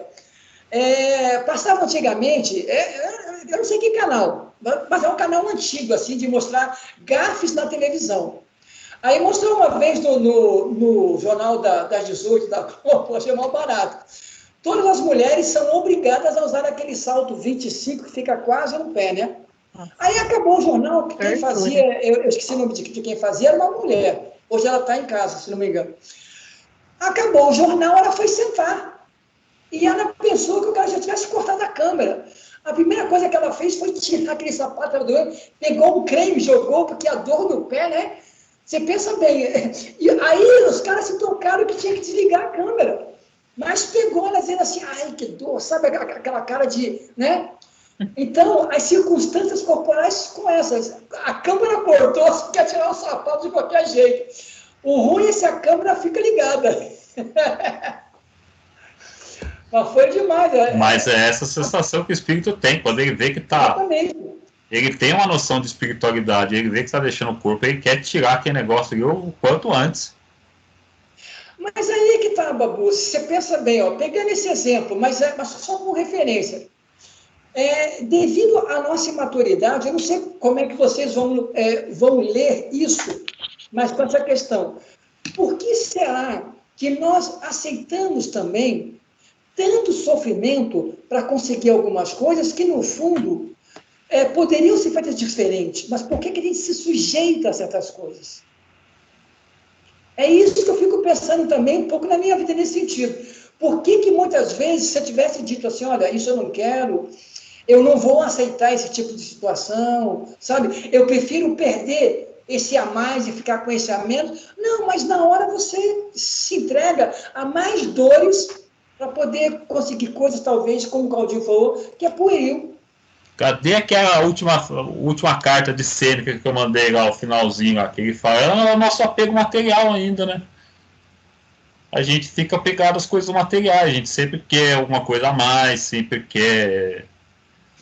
Passava antigamente, eu não sei que canal, mas é um canal antigo, assim, de mostrar gafes na televisão. Aí mostrou uma vez no jornal das 18 da Globo, achei mal barato. Todas as mulheres são obrigadas a usar aquele salto 25 que fica quase no pé, né? Aí acabou o jornal, que quem fazia, eu esqueci o nome de quem fazia, era uma mulher. Hoje ela está em casa, se não me engano. Acabou o jornal, ela foi sentar. E ela pensou que o cara já tivesse cortado a câmera. A primeira coisa que ela fez foi tirar aquele sapato doendo, pegou um creme, jogou, porque a dor no pé, né? Você pensa bem. E aí os caras se tocaram que tinha que desligar a câmera. Mas pegou ela dizendo assim, ai, que dor, sabe aquela cara de, né? Então, as circunstâncias corporais com essas. A câmera cortou, você quer tirar o sapato de qualquer jeito. O ruim é se a câmera fica ligada. Mas foi demais. Mas é essa sensação que o espírito tem, quando ele vê que tá... Exatamente. Ele tem uma noção de espiritualidade, ele vê que está deixando o corpo, ele quer tirar aquele negócio ali o quanto antes. Mas aí que tá, Babu, você pensa bem, ó, pegando esse exemplo, mas só como referência. Devido à nossa imaturidade, eu não sei como é que vocês vão ler isso, mas com essa questão, por que será que nós aceitamos também tanto sofrimento para conseguir algumas coisas que, no fundo, poderiam ser feitas diferentes, mas por que a gente se sujeita a certas coisas? É isso que eu fico pensando também um pouco na minha vida nesse sentido. Por que muitas vezes, se eu tivesse dito assim, olha, isso eu não quero, eu não vou aceitar esse tipo de situação, sabe? Eu prefiro perder esse a mais e ficar com esse a menos. Não, mas na hora você se entrega a mais dores para poder conseguir coisas, talvez, como o Claudinho falou, que é pueril. Cadê aquela última carta de Sêneca que eu mandei lá, o finalzinho lá, que ele fala, é o nosso apego material ainda, né? A gente fica apegado às coisas materiais, a gente sempre quer alguma coisa a mais, sempre quer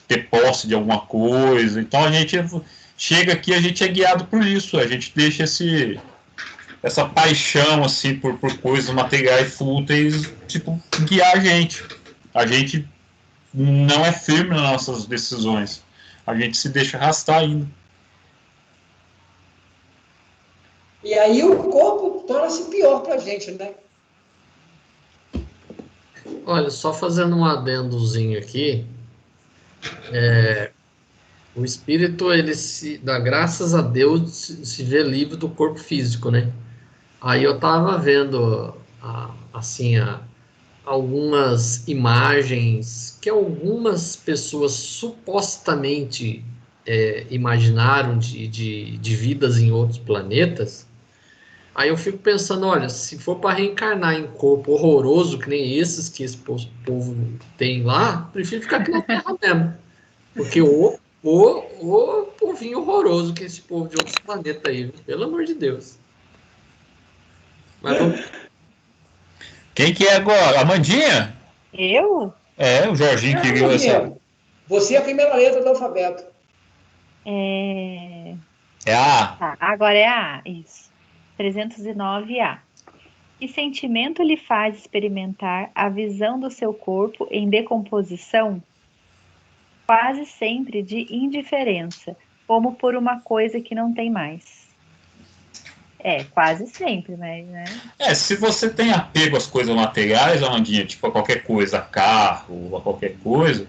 ter posse de alguma coisa, então a gente chega aqui, a gente é guiado por isso, a gente deixa essa paixão, assim, por coisas materiais fúteis, tipo, guiar a gente. A gente não é firme nas nossas decisões. A gente se deixa arrastar ainda. E aí o corpo torna-se pior para a gente, né? Olha, só fazendo um adendozinho aqui, o espírito, ele dá graças a Deus, se vê livre do corpo físico, né? Aí eu tava vendo, assim, algumas imagens que algumas pessoas supostamente imaginaram de vidas em outros planetas. Aí eu fico pensando, olha, se for para reencarnar em corpo horroroso, que nem esses que esse povo tem lá, prefiro ficar aqui na Terra mesmo. Porque o povinho horroroso que esse povo de outros planetas aí, pelo amor de Deus. Mas vamos... Quem que é agora? Amandinha? Eu? O Jorginho que viu essa. Você é a primeira letra do alfabeto. É A. Tá, agora é a A, isso. 309A. Que sentimento lhe faz experimentar a visão do seu corpo em decomposição? Quase sempre de indiferença, como por uma coisa que não tem mais. Quase sempre, mas, né? Se você tem apego às coisas materiais, Amandinha, tipo a qualquer coisa, a carro, a qualquer coisa,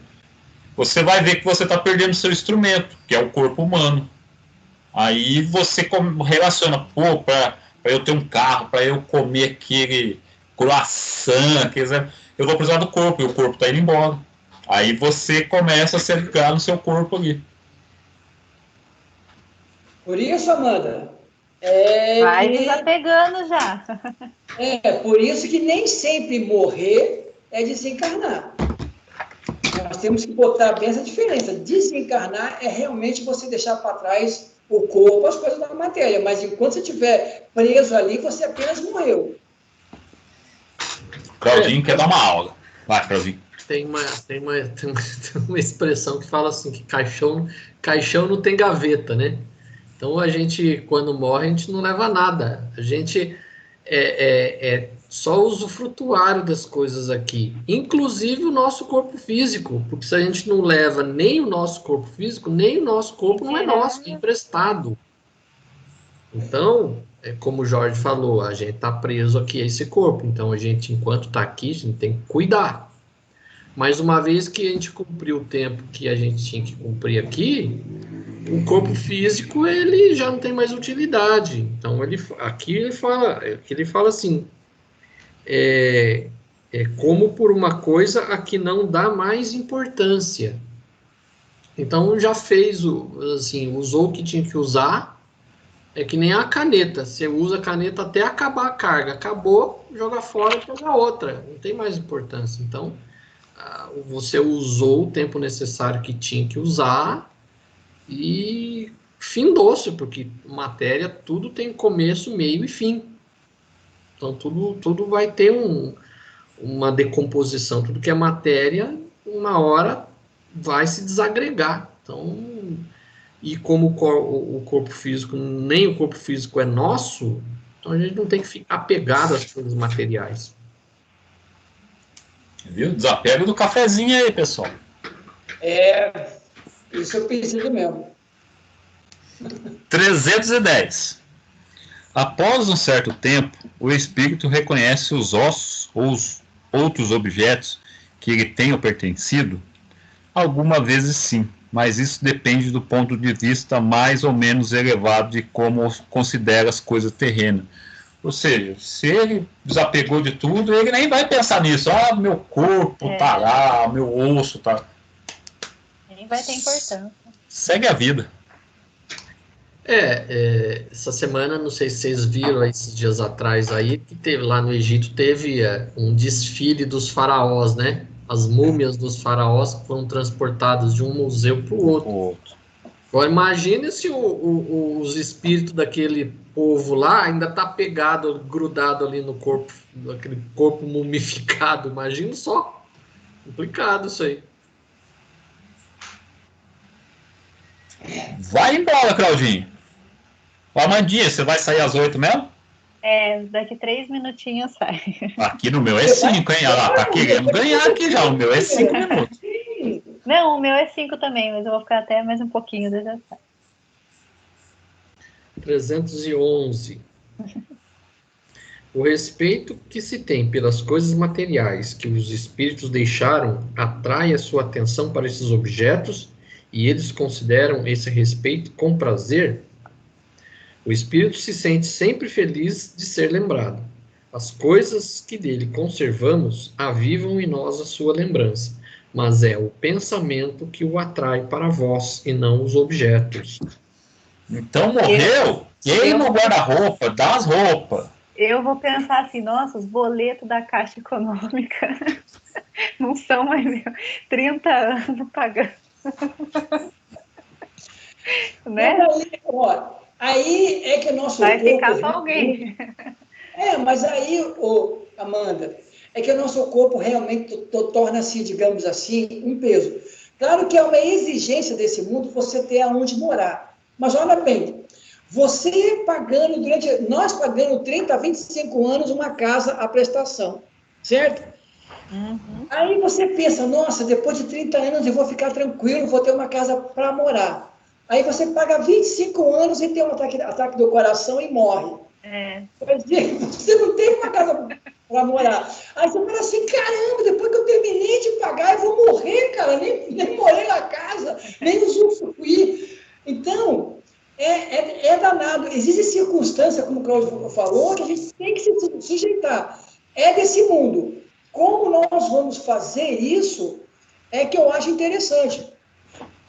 você vai ver que você está perdendo seu instrumento, que é o corpo humano. Aí você relaciona, para eu ter um carro, para eu comer aquele croissant, eu vou precisar do corpo, e o corpo está indo embora. Aí você começa a se ligar no seu corpo ali. Por isso, Amanda, Vai desapegando já. Por isso que nem sempre morrer é desencarnar. Nós temos que botar bem essa diferença. Desencarnar é realmente você deixar para trás o corpo, as coisas da matéria, mas enquanto você estiver preso ali, você apenas morreu. Claudinho quer dar uma aula. Vai, Claudinho. Tem uma expressão que fala assim, que caixão não tem gaveta, né? Então, a gente, quando morre, a gente não leva nada. A gente é só usufrutuário das coisas aqui. Inclusive o nosso corpo físico. Porque se a gente não leva nem o nosso corpo físico, nem o nosso corpo não é nosso, é emprestado. Então, como o Jorge falou, a gente está preso aqui a esse corpo. Então, a gente, enquanto está aqui, a gente tem que cuidar. Mas uma vez que a gente cumpriu o tempo que a gente tinha que cumprir aqui, o corpo físico ele já não tem mais utilidade. Então aqui ele fala assim, como por uma coisa a que não dá mais importância. Então já fez usou o que tinha que usar. É que nem a caneta. Você usa a caneta até acabar a carga. Acabou, joga fora e pega outra. Não tem mais importância. Então você usou o tempo necessário que tinha que usar e findou-se, porque matéria, tudo tem começo, meio e fim. Então, tudo vai ter uma decomposição. Tudo que é matéria, uma hora vai se desagregar. Então, e como o corpo físico, nem o corpo físico é nosso, então a gente não tem que ficar apegado às coisas materiais. Viu? Desapego do cafezinho aí, pessoal. Isso eu preciso mesmo. 310. Após um certo tempo, o espírito reconhece os ossos ou os outros objetos que lhe tenham pertencido? Algumas vezes sim, mas isso depende do ponto de vista mais ou menos elevado de como considera as coisas terrenas. Ou seja, se ele desapegou de tudo, ele nem vai pensar nisso. Meu corpo tá lá, meu osso tá... Nem vai ter importância. Segue a vida. Essa semana, não sei se vocês viram esses dias atrás aí, que teve lá no Egito, teve um desfile dos faraós, né? As múmias dos faraós que foram transportadas de um museu para o outro. Agora, imagine se os espíritos daquele povo lá ainda tá grudado ali no corpo, aquele corpo mumificado. Imagina só. Complicado isso aí. Vai embora, Claudinho. Amandinha, você vai sair às 8 mesmo? Daqui 3 minutinhos sai. Aqui no meu é 5, hein? Olha lá, tá querendo ganhar aqui já. O meu é 5 minutos. Não, o meu é 5 também, mas eu vou ficar até mais um pouquinho, daí já sai. 311. O respeito que se tem pelas coisas materiais que os espíritos deixaram atrai a sua atenção para esses objetos e eles consideram esse respeito com prazer. O espírito se sente sempre feliz de ser lembrado. As coisas que dele conservamos avivam em nós a sua lembrança, mas é o pensamento que o atrai para vós e não os objetos. Então morreu? Queima o guarda-roupa, dá as roupas. Eu vou pensar assim, nossa, os boletos da Caixa Econômica não são mais 30 anos pagando. Né? Aí é que o nosso vai corpo... Vai ficar só alguém. Mas aí, Amanda, é que o nosso corpo realmente torna-se, digamos assim, um peso. Claro que é uma exigência desse mundo você ter aonde morar. Mas olha bem, nós pagando 30 a 25 anos uma casa à prestação, certo? Uhum. Aí você pensa, nossa, depois de 30 anos eu vou ficar tranquilo, vou ter uma casa para morar. Aí você paga 25 anos e tem um ataque do coração e morre. Você não tem uma casa para morar. Aí você fala assim, caramba, depois que eu terminei de pagar, eu vou morrer, cara, nem morei na casa, nem usufruir. Então, é danado. Existe circunstância, como o Cláudio falou, que a gente tem que se sujeitar. É desse mundo. Como nós vamos fazer isso é que eu acho interessante.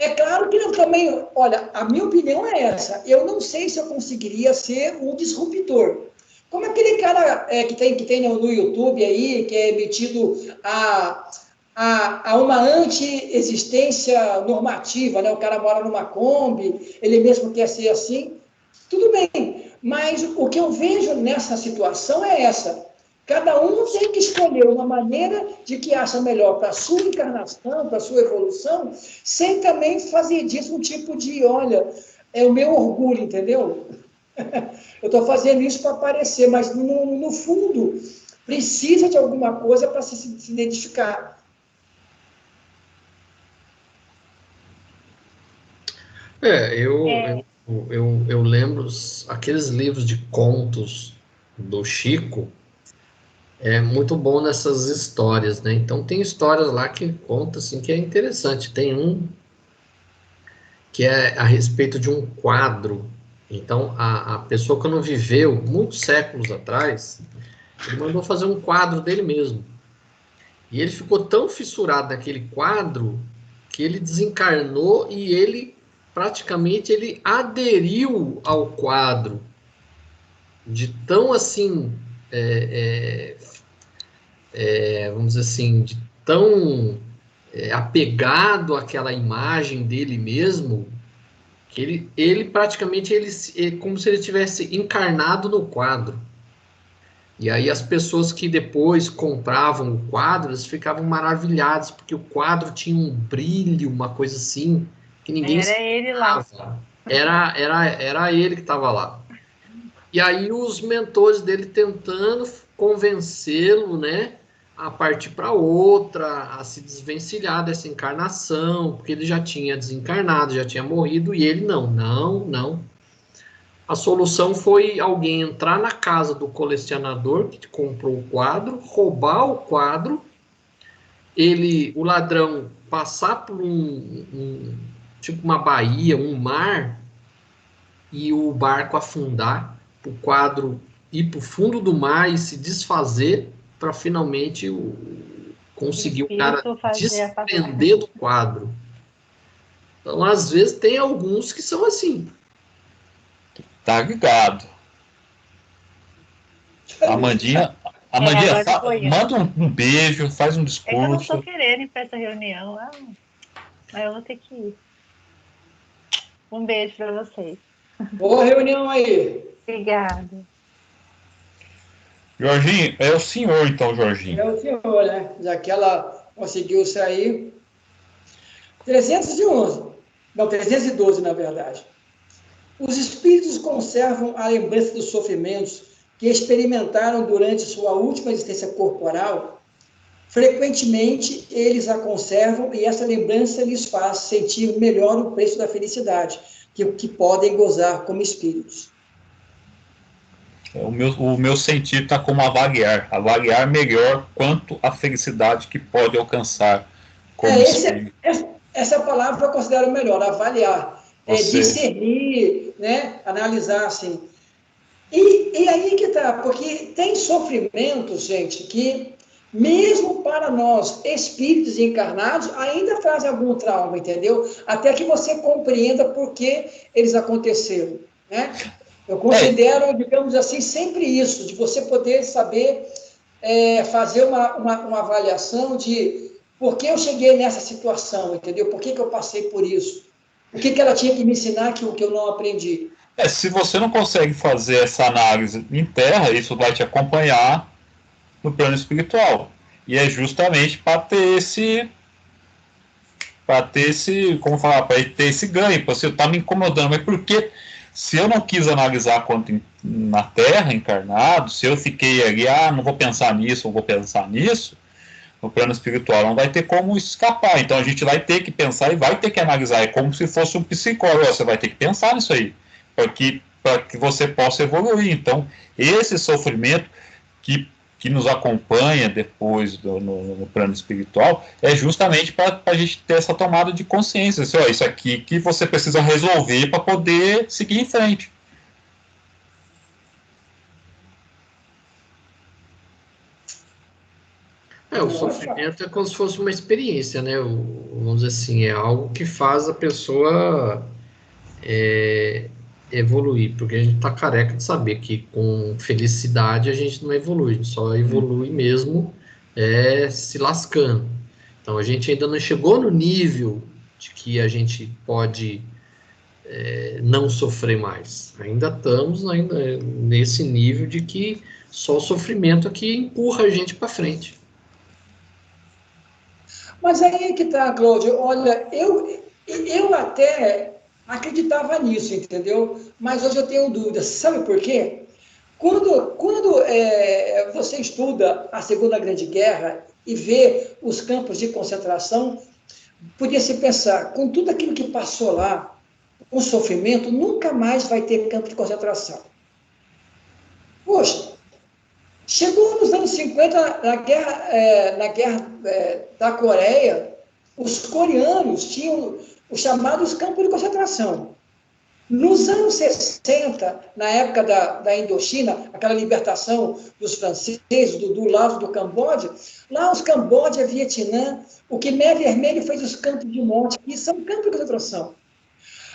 É claro que eu também, olha, a minha opinião é essa. Eu não sei se eu conseguiria ser um disruptor. Como aquele cara que tem no YouTube aí, que é metido a uma anti-existência normativa, né? O cara mora numa Kombi, ele mesmo quer ser assim, tudo bem. Mas o que eu vejo nessa situação é essa. Cada um tem que escolher uma maneira de que acha melhor para a sua encarnação, para a sua evolução, sem também fazer disso um tipo de, olha, é o meu orgulho, entendeu? Eu estou fazendo isso para aparecer, mas no fundo precisa de alguma coisa para se identificar. Eu lembro aqueles livros de contos do Chico, é muito bom nessas histórias, né? Então tem histórias lá que conta assim que é interessante. Tem um que é a respeito de um quadro. Então a pessoa quando viveu muitos séculos atrás, ele mandou fazer um quadro dele mesmo. E ele ficou tão fissurado naquele quadro que ele desencarnou e ele praticamente ele aderiu ao quadro de tão assim vamos dizer assim, de tão apegado àquela imagem dele mesmo, que ele praticamente, como se ele tivesse encarnado no quadro. E aí as pessoas que depois compravam o quadro, eles ficavam maravilhados, porque o quadro tinha um brilho, uma coisa assim, que ninguém Era ele lá. Era ele que estava lá. E aí os mentores dele tentando convencê-lo, né, a partir para outra, a se desvencilhar dessa encarnação, porque ele já tinha desencarnado, já tinha morrido, e ele não. A solução foi alguém entrar na casa do colecionador que comprou o quadro, roubar o quadro, o ladrão passar por tipo uma baía, um mar, e o barco afundar, o quadro ir para o fundo do mar e se desfazer para finalmente conseguir o cara desprender do quadro. Então, às vezes, tem alguns que são assim. Tá ligado. Amandinha, manda um beijo, faz um discurso. É que eu não estou querendo ir para essa reunião, mas eu vou ter que ir. Um beijo para vocês. Boa reunião aí. Obrigada. Jorginho, é o senhor então, Jorginho. É o senhor, né? Já que ela conseguiu sair. 311. Não, 312, na verdade. Os espíritos conservam a lembrança dos sofrimentos que experimentaram durante sua última existência corporal. Frequentemente, eles a conservam e essa lembrança lhes faz sentir melhor o preço da felicidade, que podem gozar como espíritos. O meu sentido está como avaliar melhor quanto a felicidade que pode alcançar como espírito. Essa palavra eu considero melhor, avaliar, discernir, né? Analisar, assim. E aí que tá, porque tem sofrimentos, gente, que mesmo para nós, espíritos encarnados, ainda trazem algum trauma, entendeu? Até que você compreenda por que eles aconteceram, né? Eu considero, digamos assim, sempre isso, de você poder saber fazer uma avaliação de por que eu cheguei nessa situação, entendeu? Por que eu passei por isso? O que ela tinha que me ensinar que eu não aprendi? Se você não consegue fazer essa análise em terra, isso vai te acompanhar no plano espiritual. E é justamente para ter esse, como falar, para ter esse ganho. Você está me incomodando, mas por que? Se eu não quis analisar quanto na Terra, encarnado, se eu fiquei ali, não vou pensar nisso, ou vou pensar nisso, no plano espiritual não vai ter como escapar. Então a gente vai ter que pensar e vai ter que analisar. É como se fosse um psicólogo. Você vai ter que pensar nisso aí, para que você possa evoluir. Então, esse sofrimento que nos acompanha depois no plano espiritual é justamente para a gente ter essa tomada de consciência. Assim, isso aqui que você precisa resolver para poder seguir em frente. O sofrimento é como se fosse uma experiência, né? Vamos dizer assim, é algo que faz a pessoa evoluir, porque a gente está careca de saber que com felicidade a gente não evolui, a gente só evolui mesmo se lascando. Então a gente ainda não chegou no nível de que a gente pode não sofrer mais. Ainda estamos nesse nível de que só o sofrimento é que empurra a gente para frente. Mas aí é que tá, Cláudio. Olha, eu até acreditava nisso, entendeu? Mas hoje eu tenho dúvidas. Sabe por quê? Quando você estuda a Segunda Grande Guerra e vê os campos de concentração, podia se pensar, com tudo aquilo que passou lá, o sofrimento, nunca mais vai ter campo de concentração. Poxa, chegou nos anos 50, na guerra da Coreia, os coreanos tinham os chamados campos de concentração. Nos anos 60, na época da Indochina, aquela libertação dos franceses, do lado do Camboja, lá os Camboja, Vietnã, o Khmer Vermelho fez os campos de morte, que são campos de concentração.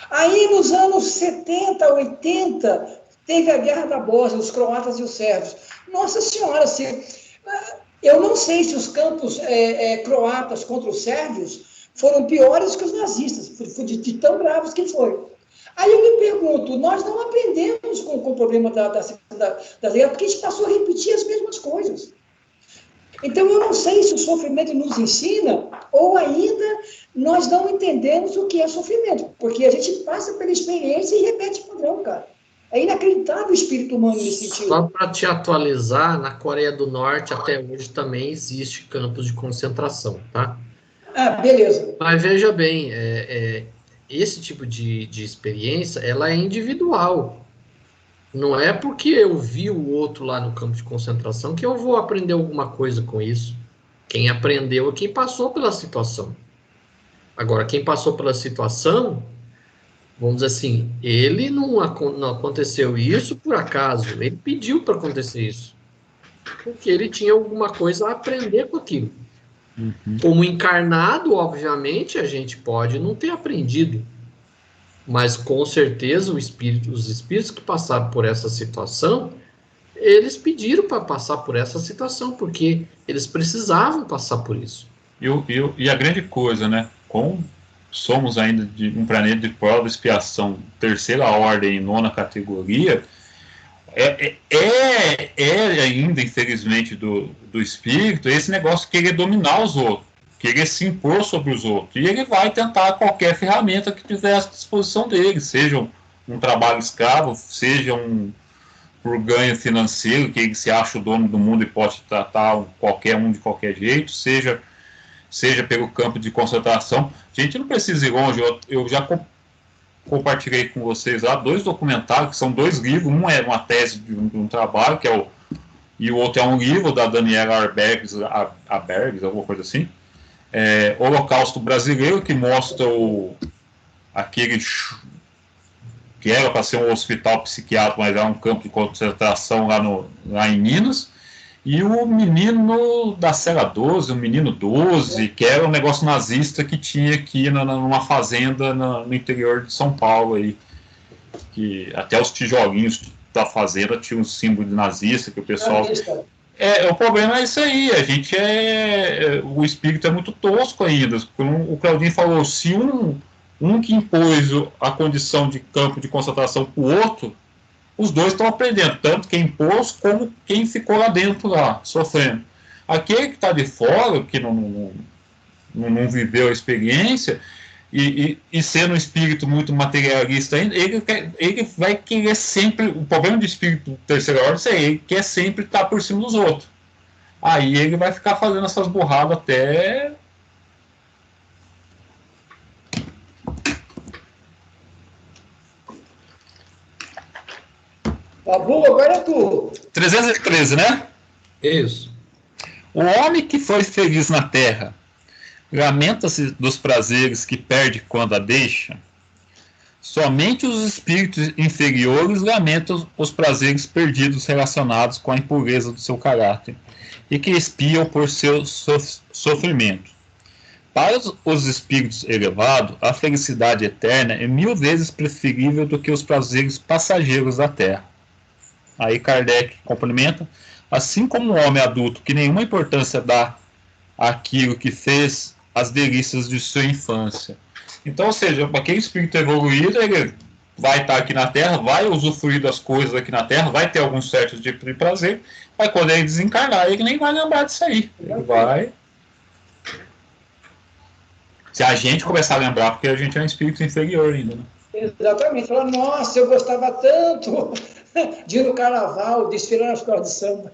Aí, nos anos 70, 80, teve a Guerra da Bósnia, os croatas e os sérvios. Nossa Senhora, eu não sei se os campos croatas contra os sérvios foram piores que os nazistas, de tão bravos que foi. Aí eu me pergunto, nós não aprendemos com o problema da guerra, porque a gente passou a repetir as mesmas coisas. Então, eu não sei se o sofrimento nos ensina, ou ainda nós não entendemos o que é sofrimento, porque a gente passa pela experiência e repete o padrão, cara. É inacreditável o espírito humano nesse sentido. Só para te atualizar, na Coreia do Norte, até hoje, também existe campos de concentração, tá? Beleza. Mas veja bem, esse tipo de experiência, ela é individual. Não é porque eu vi o outro lá no campo de concentração que eu vou aprender alguma coisa com isso. Quem aprendeu é quem passou pela situação. Agora, quem passou pela situação, vamos dizer assim, ele não aconteceu isso por acaso, ele pediu para acontecer isso. Porque ele tinha alguma coisa a aprender com aquilo. Uhum. Como encarnado, obviamente, a gente pode não ter aprendido. Mas, com certeza, os espíritos que passaram por essa situação, eles pediram para passar por essa situação, porque eles precisavam passar por isso. E a grande coisa, né? Como somos ainda de um planeta de prova de expiação, terceira ordem e nona categoria, ainda, infelizmente, do espírito, esse negócio de querer dominar os outros, querer se impor sobre os outros, e ele vai tentar qualquer ferramenta que tiver à disposição dele, seja um trabalho escravo, seja por ganho financeiro, que ele se acha o dono do mundo e pode tratar qualquer um de qualquer jeito, seja pelo campo de concentração. A gente não precisa ir longe, eu já compartilhei com vocês lá 2 documentários, que são 2 livros, um é uma tese de um trabalho, e o outro é um livro da Daniela Arbergs, alguma coisa assim, Holocausto Brasileiro, que mostra aquele que era para ser um hospital psiquiátrico, mas era um campo de concentração lá em Minas, e o menino da Cela 12, o menino 12, que era um negócio nazista que tinha aqui numa fazenda no interior de São Paulo, aí, que até os tijolinhos da fazenda tinham um símbolo de nazista, que o pessoal... O problema é isso aí, o espírito é muito tosco ainda. Como o Claudinho falou, se um que impôs a condição de campo de concentração para o outro, os dois estão aprendendo, tanto quem impôs como quem ficou lá dentro, sofrendo. Aquele que está de fora, que não viveu a experiência, e sendo um espírito muito materialista ainda, ele vai querer sempre, o problema do espírito terceira ordem é ele quer sempre estar por cima dos outros. Aí ele vai ficar fazendo essas burradas até... Babu, agora é tu. 313, né? Isso. O homem que foi feliz na terra lamenta-se dos prazeres que perde quando a deixa. Somente os espíritos inferiores lamentam os prazeres perdidos relacionados com a impureza do seu caráter e que expiam por seu sofrimento. Para os espíritos elevados, a felicidade eterna é 1000 vezes preferível do que os prazeres passageiros da terra. Aí Kardec complementa: assim como o homem adulto que nenhuma importância dá àquilo que fez, as delícias de sua infância. Então, ou seja, aquele espírito evoluído, ele vai estar aqui na Terra, vai usufruir das coisas aqui na Terra, vai ter algum certo tipo de prazer, mas quando ele desencarnar, ele nem vai lembrar disso aí. Ele vai... Se a gente começar a lembrar, porque a gente é um espírito inferior ainda, né? Exatamente. Fala, nossa, eu gostava tanto de ir no carnaval, desfilar nas escolas de samba.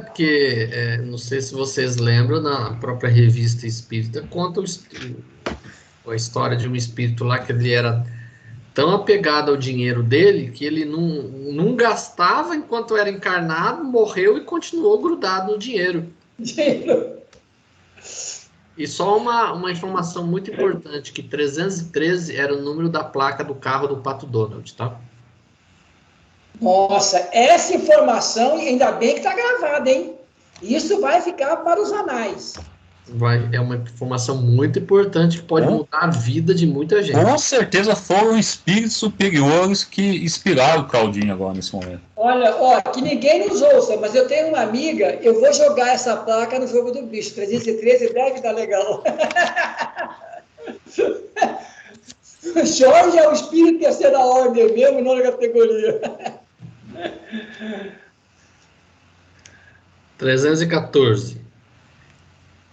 Porque, não sei se vocês lembram, na própria revista espírita, conta a história de um espírito lá que ele era tão apegado ao dinheiro dele que ele não gastava enquanto era encarnado, morreu e continuou grudado no dinheiro. E só uma informação muito importante, que 313 era o número da placa do carro do Pato Donald, tá? Nossa, essa informação, ainda bem que está gravada, hein? Isso vai ficar para os anais. É uma informação muito importante que pode mudar a vida de muita gente. Com certeza foram espíritos superiores que inspiraram o Claudinho agora nesse momento. Olha, que ninguém nos ouça, mas eu tenho uma amiga, eu vou jogar essa placa no jogo do bicho. 313 deve dar legal. Jorge é o espírito terceira ordem mesmo, não na categoria. 314.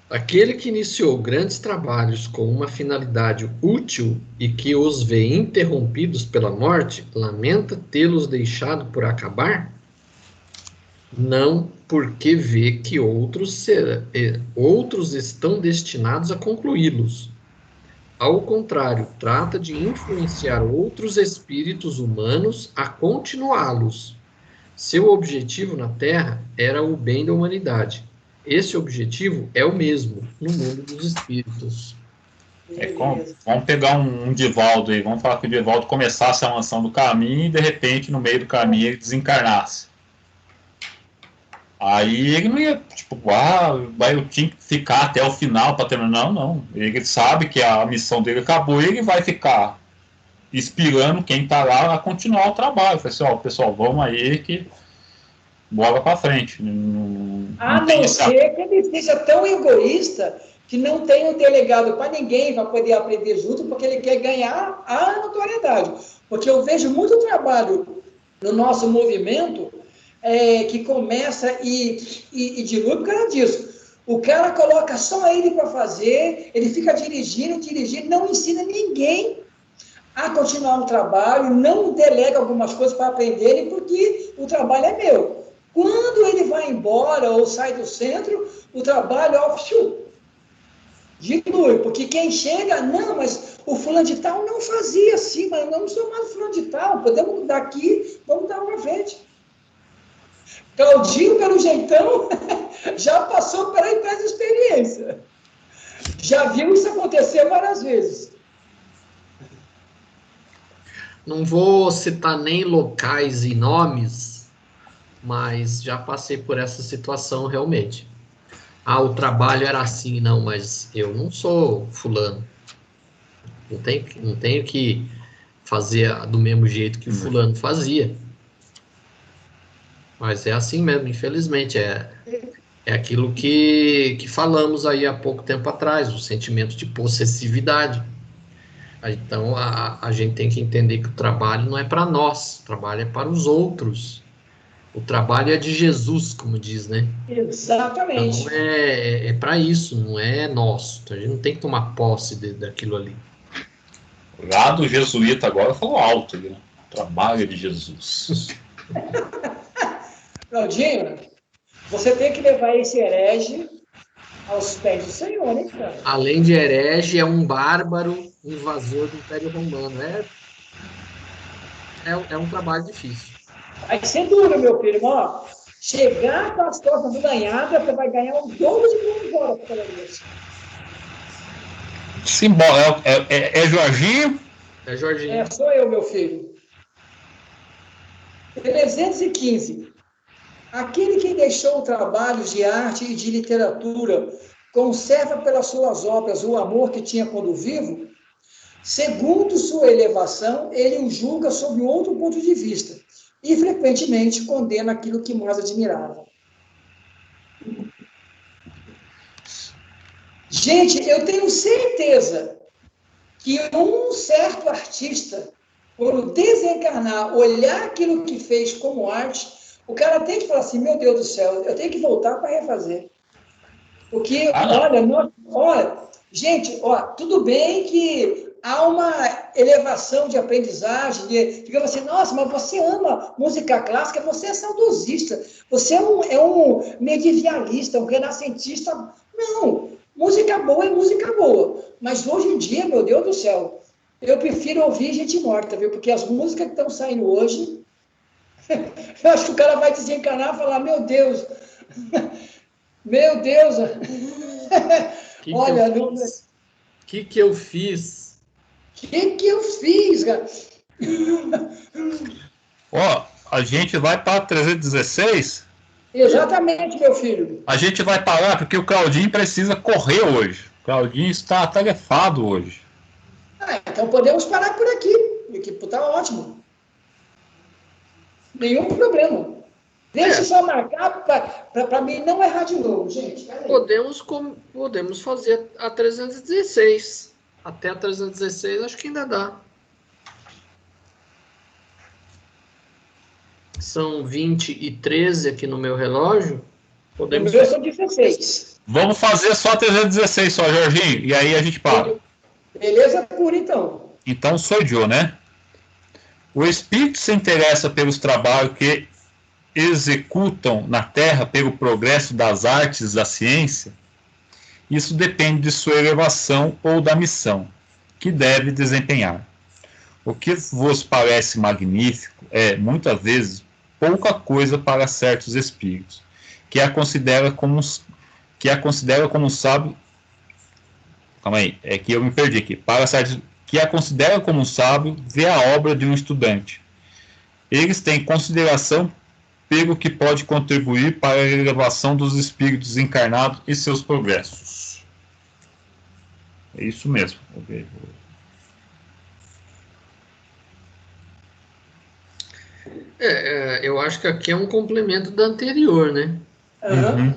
Aquele que iniciou grandes trabalhos com uma finalidade útil e que os vê interrompidos pela morte, lamenta tê-los deixado por acabar? Não, porque vê que outros estão destinados a concluí-los. Ao contrário, trata de influenciar outros espíritos humanos a continuá-los. Seu objetivo na Terra era o bem da humanidade. Esse objetivo é o mesmo no mundo dos espíritos. Vamos pegar um Divaldo aí, vamos falar que o Divaldo começasse a mansão do caminho e de repente no meio do caminho ele desencarnasse. Aí ele não ia, eu tinha que ficar até o final para terminar. Não. Ele sabe que a missão dele acabou e ele vai ficar inspirando quem está lá a continuar o trabalho. Eu falei assim, pessoal, vamos aí que bola para frente. A não ser que ele seja tão egoísta que não tenha um delegado para ninguém para poder aprender junto, porque ele quer ganhar a notoriedade. Porque eu vejo muito trabalho no nosso movimento que começa e dilui por causa disso. O cara coloca só ele para fazer, ele fica dirigindo, não ensina ninguém a continuar no trabalho, não delega algumas coisas para aprenderem, porque o trabalho é meu. Quando ele vai embora ou sai do centro, o trabalho dilui, porque quem chega, não, mas o fulano de tal não fazia assim, mas eu não sou mais fulano de tal, podemos mudar aqui, vamos dar uma frente. Claudinho, pelo jeitão, já passou pela empresa experiência. Já viu isso acontecer várias vezes. Não vou citar nem locais e nomes, mas já passei por essa situação realmente. O trabalho era assim, não, mas eu não sou fulano. Não tenho que fazer do mesmo jeito que o fulano fazia. Mas é assim mesmo, infelizmente. É aquilo que falamos aí há pouco tempo atrás, o sentimento de possessividade. Então, a gente tem que entender que o trabalho não é para nós, o trabalho é para os outros. O trabalho é de Jesus, como diz, né? Exatamente. Então, é para isso, não é nosso. Então, a gente não tem que tomar posse daquilo ali. Lá do jesuíta agora falou alto, né? O trabalho é de Jesus. Claudinho, você tem que levar esse herege aos pés do Senhor, hein, cara? Além de herege, é um bárbaro invasor do Império Romano. É um trabalho difícil. Vai ser duro, meu filho. Ó, chegar com as costas ganhadas, você vai ganhar um dobro de mil horas pela vez. Simbora, é Jorginho? É Jorginho. Sou eu, meu filho. 315. Aquele que deixou trabalhos de arte e de literatura conserva pelas suas obras o amor que tinha quando vivo, segundo sua elevação, ele o julga sob outro ponto de vista e frequentemente condena aquilo que mais admirava. Gente, eu tenho certeza que um certo artista, quando desencarnar, olhar aquilo que fez como arte, o cara tem que falar assim, meu Deus do céu, eu tenho que voltar para refazer. Porque, olha, gente, tudo bem que há uma elevação de aprendizagem, digamos assim, nossa, mas você ama música clássica, você é saudosista, você é um medievalista, um renascentista. Não, música boa é música boa, mas hoje em dia, meu Deus do céu, eu prefiro ouvir gente morta, viu? Porque as músicas que estão saindo hoje, eu acho que o cara vai desencanar e falar, meu Deus, olha, que eu fiz? Que eu fiz, cara? A gente vai para 316? Exatamente, meu filho. A gente vai parar porque o Claudinho precisa correr hoje. O Claudinho está atarefado hoje. Então podemos parar por aqui. Está ótimo. Nenhum problema. Deixa eu só marcar para mim não errar de novo, gente. Podemos fazer a 316. Até a 316 acho que ainda dá. São 20 e 13 aqui no meu relógio. Podemos ver são 16. Vamos fazer só 316 só, Jorginho. E aí a gente para. Beleza pura, então. Então sou eu, né? O espírito se interessa pelos trabalhos que executam na Terra pelo progresso das artes da ciência. Isso depende de sua elevação ou da missão que deve desempenhar. O que vos parece magnífico é, muitas vezes, pouca coisa para certos espíritos, que a considera como um sábio. Calma aí, é que eu me perdi aqui. Para certos que a considera como um sábio, vê a obra de um estudante. Eles têm consideração pelo que pode contribuir para a elevação dos espíritos encarnados e seus progressos. É isso mesmo. Eu acho que aqui é um complemento da anterior, né? Uhum.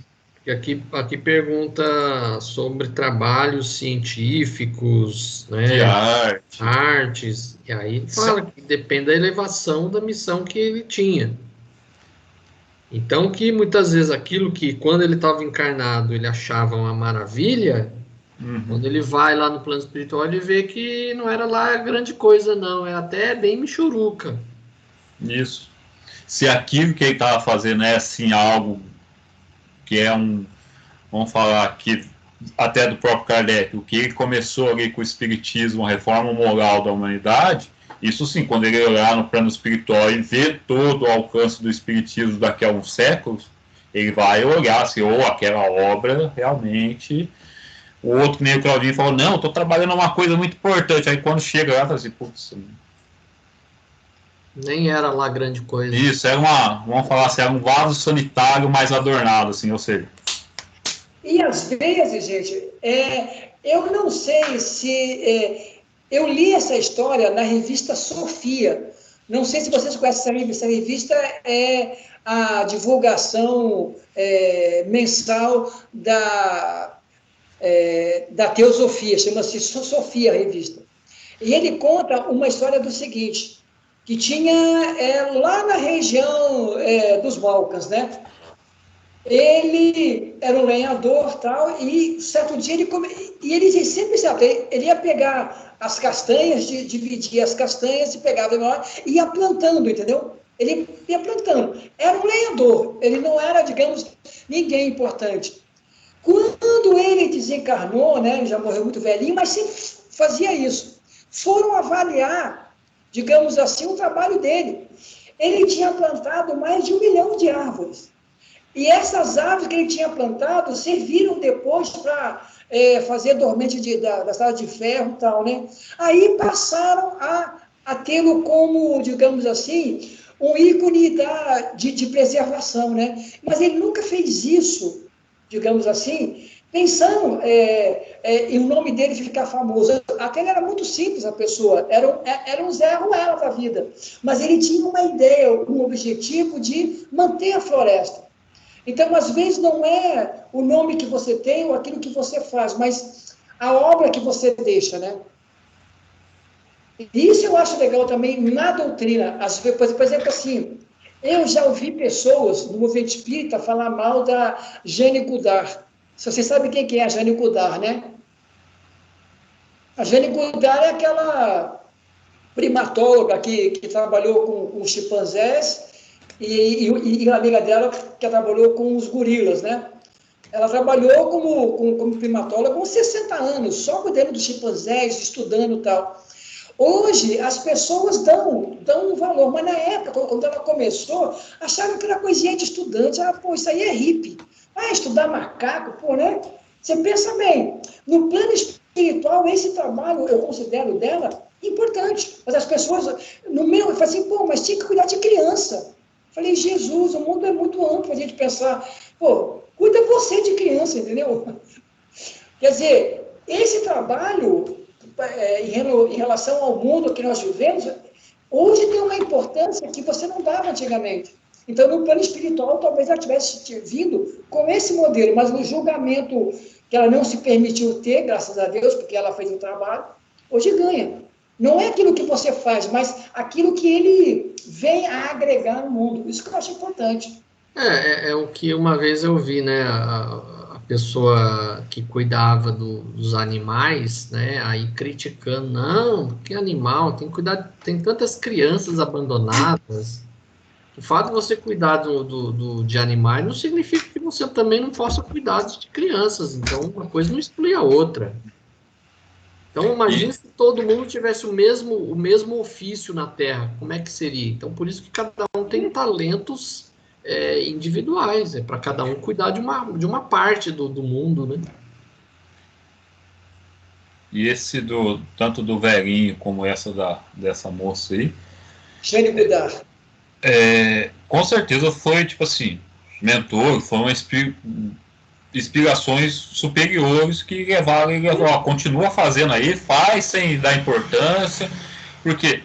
Aqui pergunta sobre trabalhos científicos, né? De artes. E aí fala que depende da elevação da missão que ele tinha. Então, que muitas vezes aquilo que, quando ele estava encarnado, ele achava uma maravilha, quando ele vai lá no plano espiritual, ele vê que não era lá grande coisa, não. É até bem michuruca. Isso. Se aquilo que ele estava fazendo é, assim, algo que é vamos falar aqui, até do próprio Kardec, o que ele começou ali com o espiritismo, a reforma moral da humanidade, isso sim, quando ele olhar no plano espiritual e ver todo o alcance do espiritismo daqui a uns séculos, ele vai olhar assim, ou aquela obra realmente. O outro, nem o Claudinho, falou, não, estou trabalhando uma coisa muito importante. Aí quando chega lá, tá assim, putz. Nem era lá grande coisa. Isso, era vamos falar assim, era um vaso sanitário mais adornado, assim, ou seja. E às vezes, gente, eu não sei se... eu li essa história na revista Sofia. Não sei se vocês conhecem essa revista. Essa revista é a divulgação mensal da Teosofia, chama-se Sofia a revista. E ele conta uma história do seguinte, que tinha lá na região dos Balcãs, né? Ele era um lenhador, tal, e certo dia ele sempre sabe, ele ia pegar as castanhas, dividia as castanhas e pegava e ia plantando, entendeu? Ele ia plantando. Era um lenhador, ele não era, digamos, ninguém importante. Quando ele desencarnou, né, ele já morreu muito velhinho, mas sempre fazia isso. Foram avaliar, digamos assim, o trabalho dele. Ele tinha plantado mais de 1 milhão de árvores. E essas árvores que ele tinha plantado serviram depois para fazer dormente da estrada de ferro e tal, né? Aí passaram a tê-lo como, digamos assim, um ícone de preservação, né? Mas ele nunca fez isso, digamos assim, pensando em o nome dele ficar famoso. Até ele era muito simples, a pessoa, era um Zé Ruela da vida, mas ele tinha uma ideia, um objetivo de manter a floresta. Então, às vezes, não é o nome que você tem ou aquilo que você faz, mas a obra que você deixa, né? E isso eu acho legal também na doutrina. Por exemplo, assim, eu já ouvi pessoas no movimento espírita falar mal da Jane Goodard. Você sabe quem que é a Jane Goodard, né? A Jane Goodard é aquela primatóloga que trabalhou com chimpanzés e a amiga dela que trabalhou com os gorilas, né? Ela trabalhou como primatóloga com 60 anos, só cuidando dos chimpanzés, estudando e tal. Hoje, as pessoas dão um valor, mas na época, quando ela começou, acharam que era coisinha de estudante. Ah, pô, isso aí é hippie. Ah, estudar macaco, pô, né? Você pensa bem, no plano espiritual, esse trabalho, eu considero dela importante. Mas as pessoas, eu falei assim, pô, mas tinha que cuidar de criança. Falei, Jesus, o mundo é muito amplo para a gente pensar, pô, cuida você de criança, entendeu? Quer dizer, esse trabalho, em relação ao mundo que nós vivemos, hoje tem uma importância que você não dava antigamente. Então, no plano espiritual, talvez ela tivesse vindo com esse modelo, mas no julgamento que ela não se permitiu ter, graças a Deus, porque ela fez o trabalho, hoje ganha. Não é aquilo que você faz, mas aquilo que ele vem a agregar no mundo. Isso que eu acho importante. É o que uma vez eu vi, né? A pessoa que cuidava dos animais, né? Aí criticando, não, que animal, tem que cuidar, tem tantas crianças abandonadas. O fato de você cuidar de animais não significa que você também não possa cuidar de crianças. Então, uma coisa não exclui a outra. Então, imagine se todo mundo tivesse o mesmo ofício na Terra, como é que seria? Então, por isso que cada um tem talentos individuais, para cada um cuidar de uma parte do mundo, né? E esse tanto do velhinho como dessa moça aí, Jane Goodard. Com certeza foi, tipo assim, mentor, foram inspirações superiores que levaram ele a continua fazendo aí, faz sem dar importância, porque,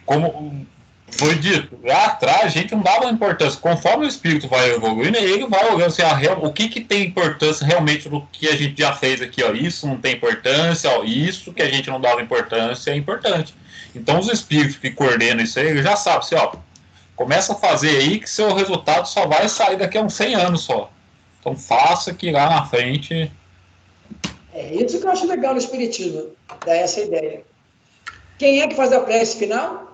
como foi dito, lá atrás a gente não dava importância, conforme o espírito vai evoluindo, ele vai olhando assim, o que tem importância realmente no que a gente já fez aqui, ó, isso não tem importância, ó, isso que a gente não dava importância é importante. Então os espíritos que coordenam isso aí, ele já sabe, assim, ó, começa a fazer aí que seu resultado só vai sair daqui a uns 100 anos só. Então faça que lá na frente... Isso que eu acho legal no Espiritismo, dar essa ideia. Quem é que faz a prece final?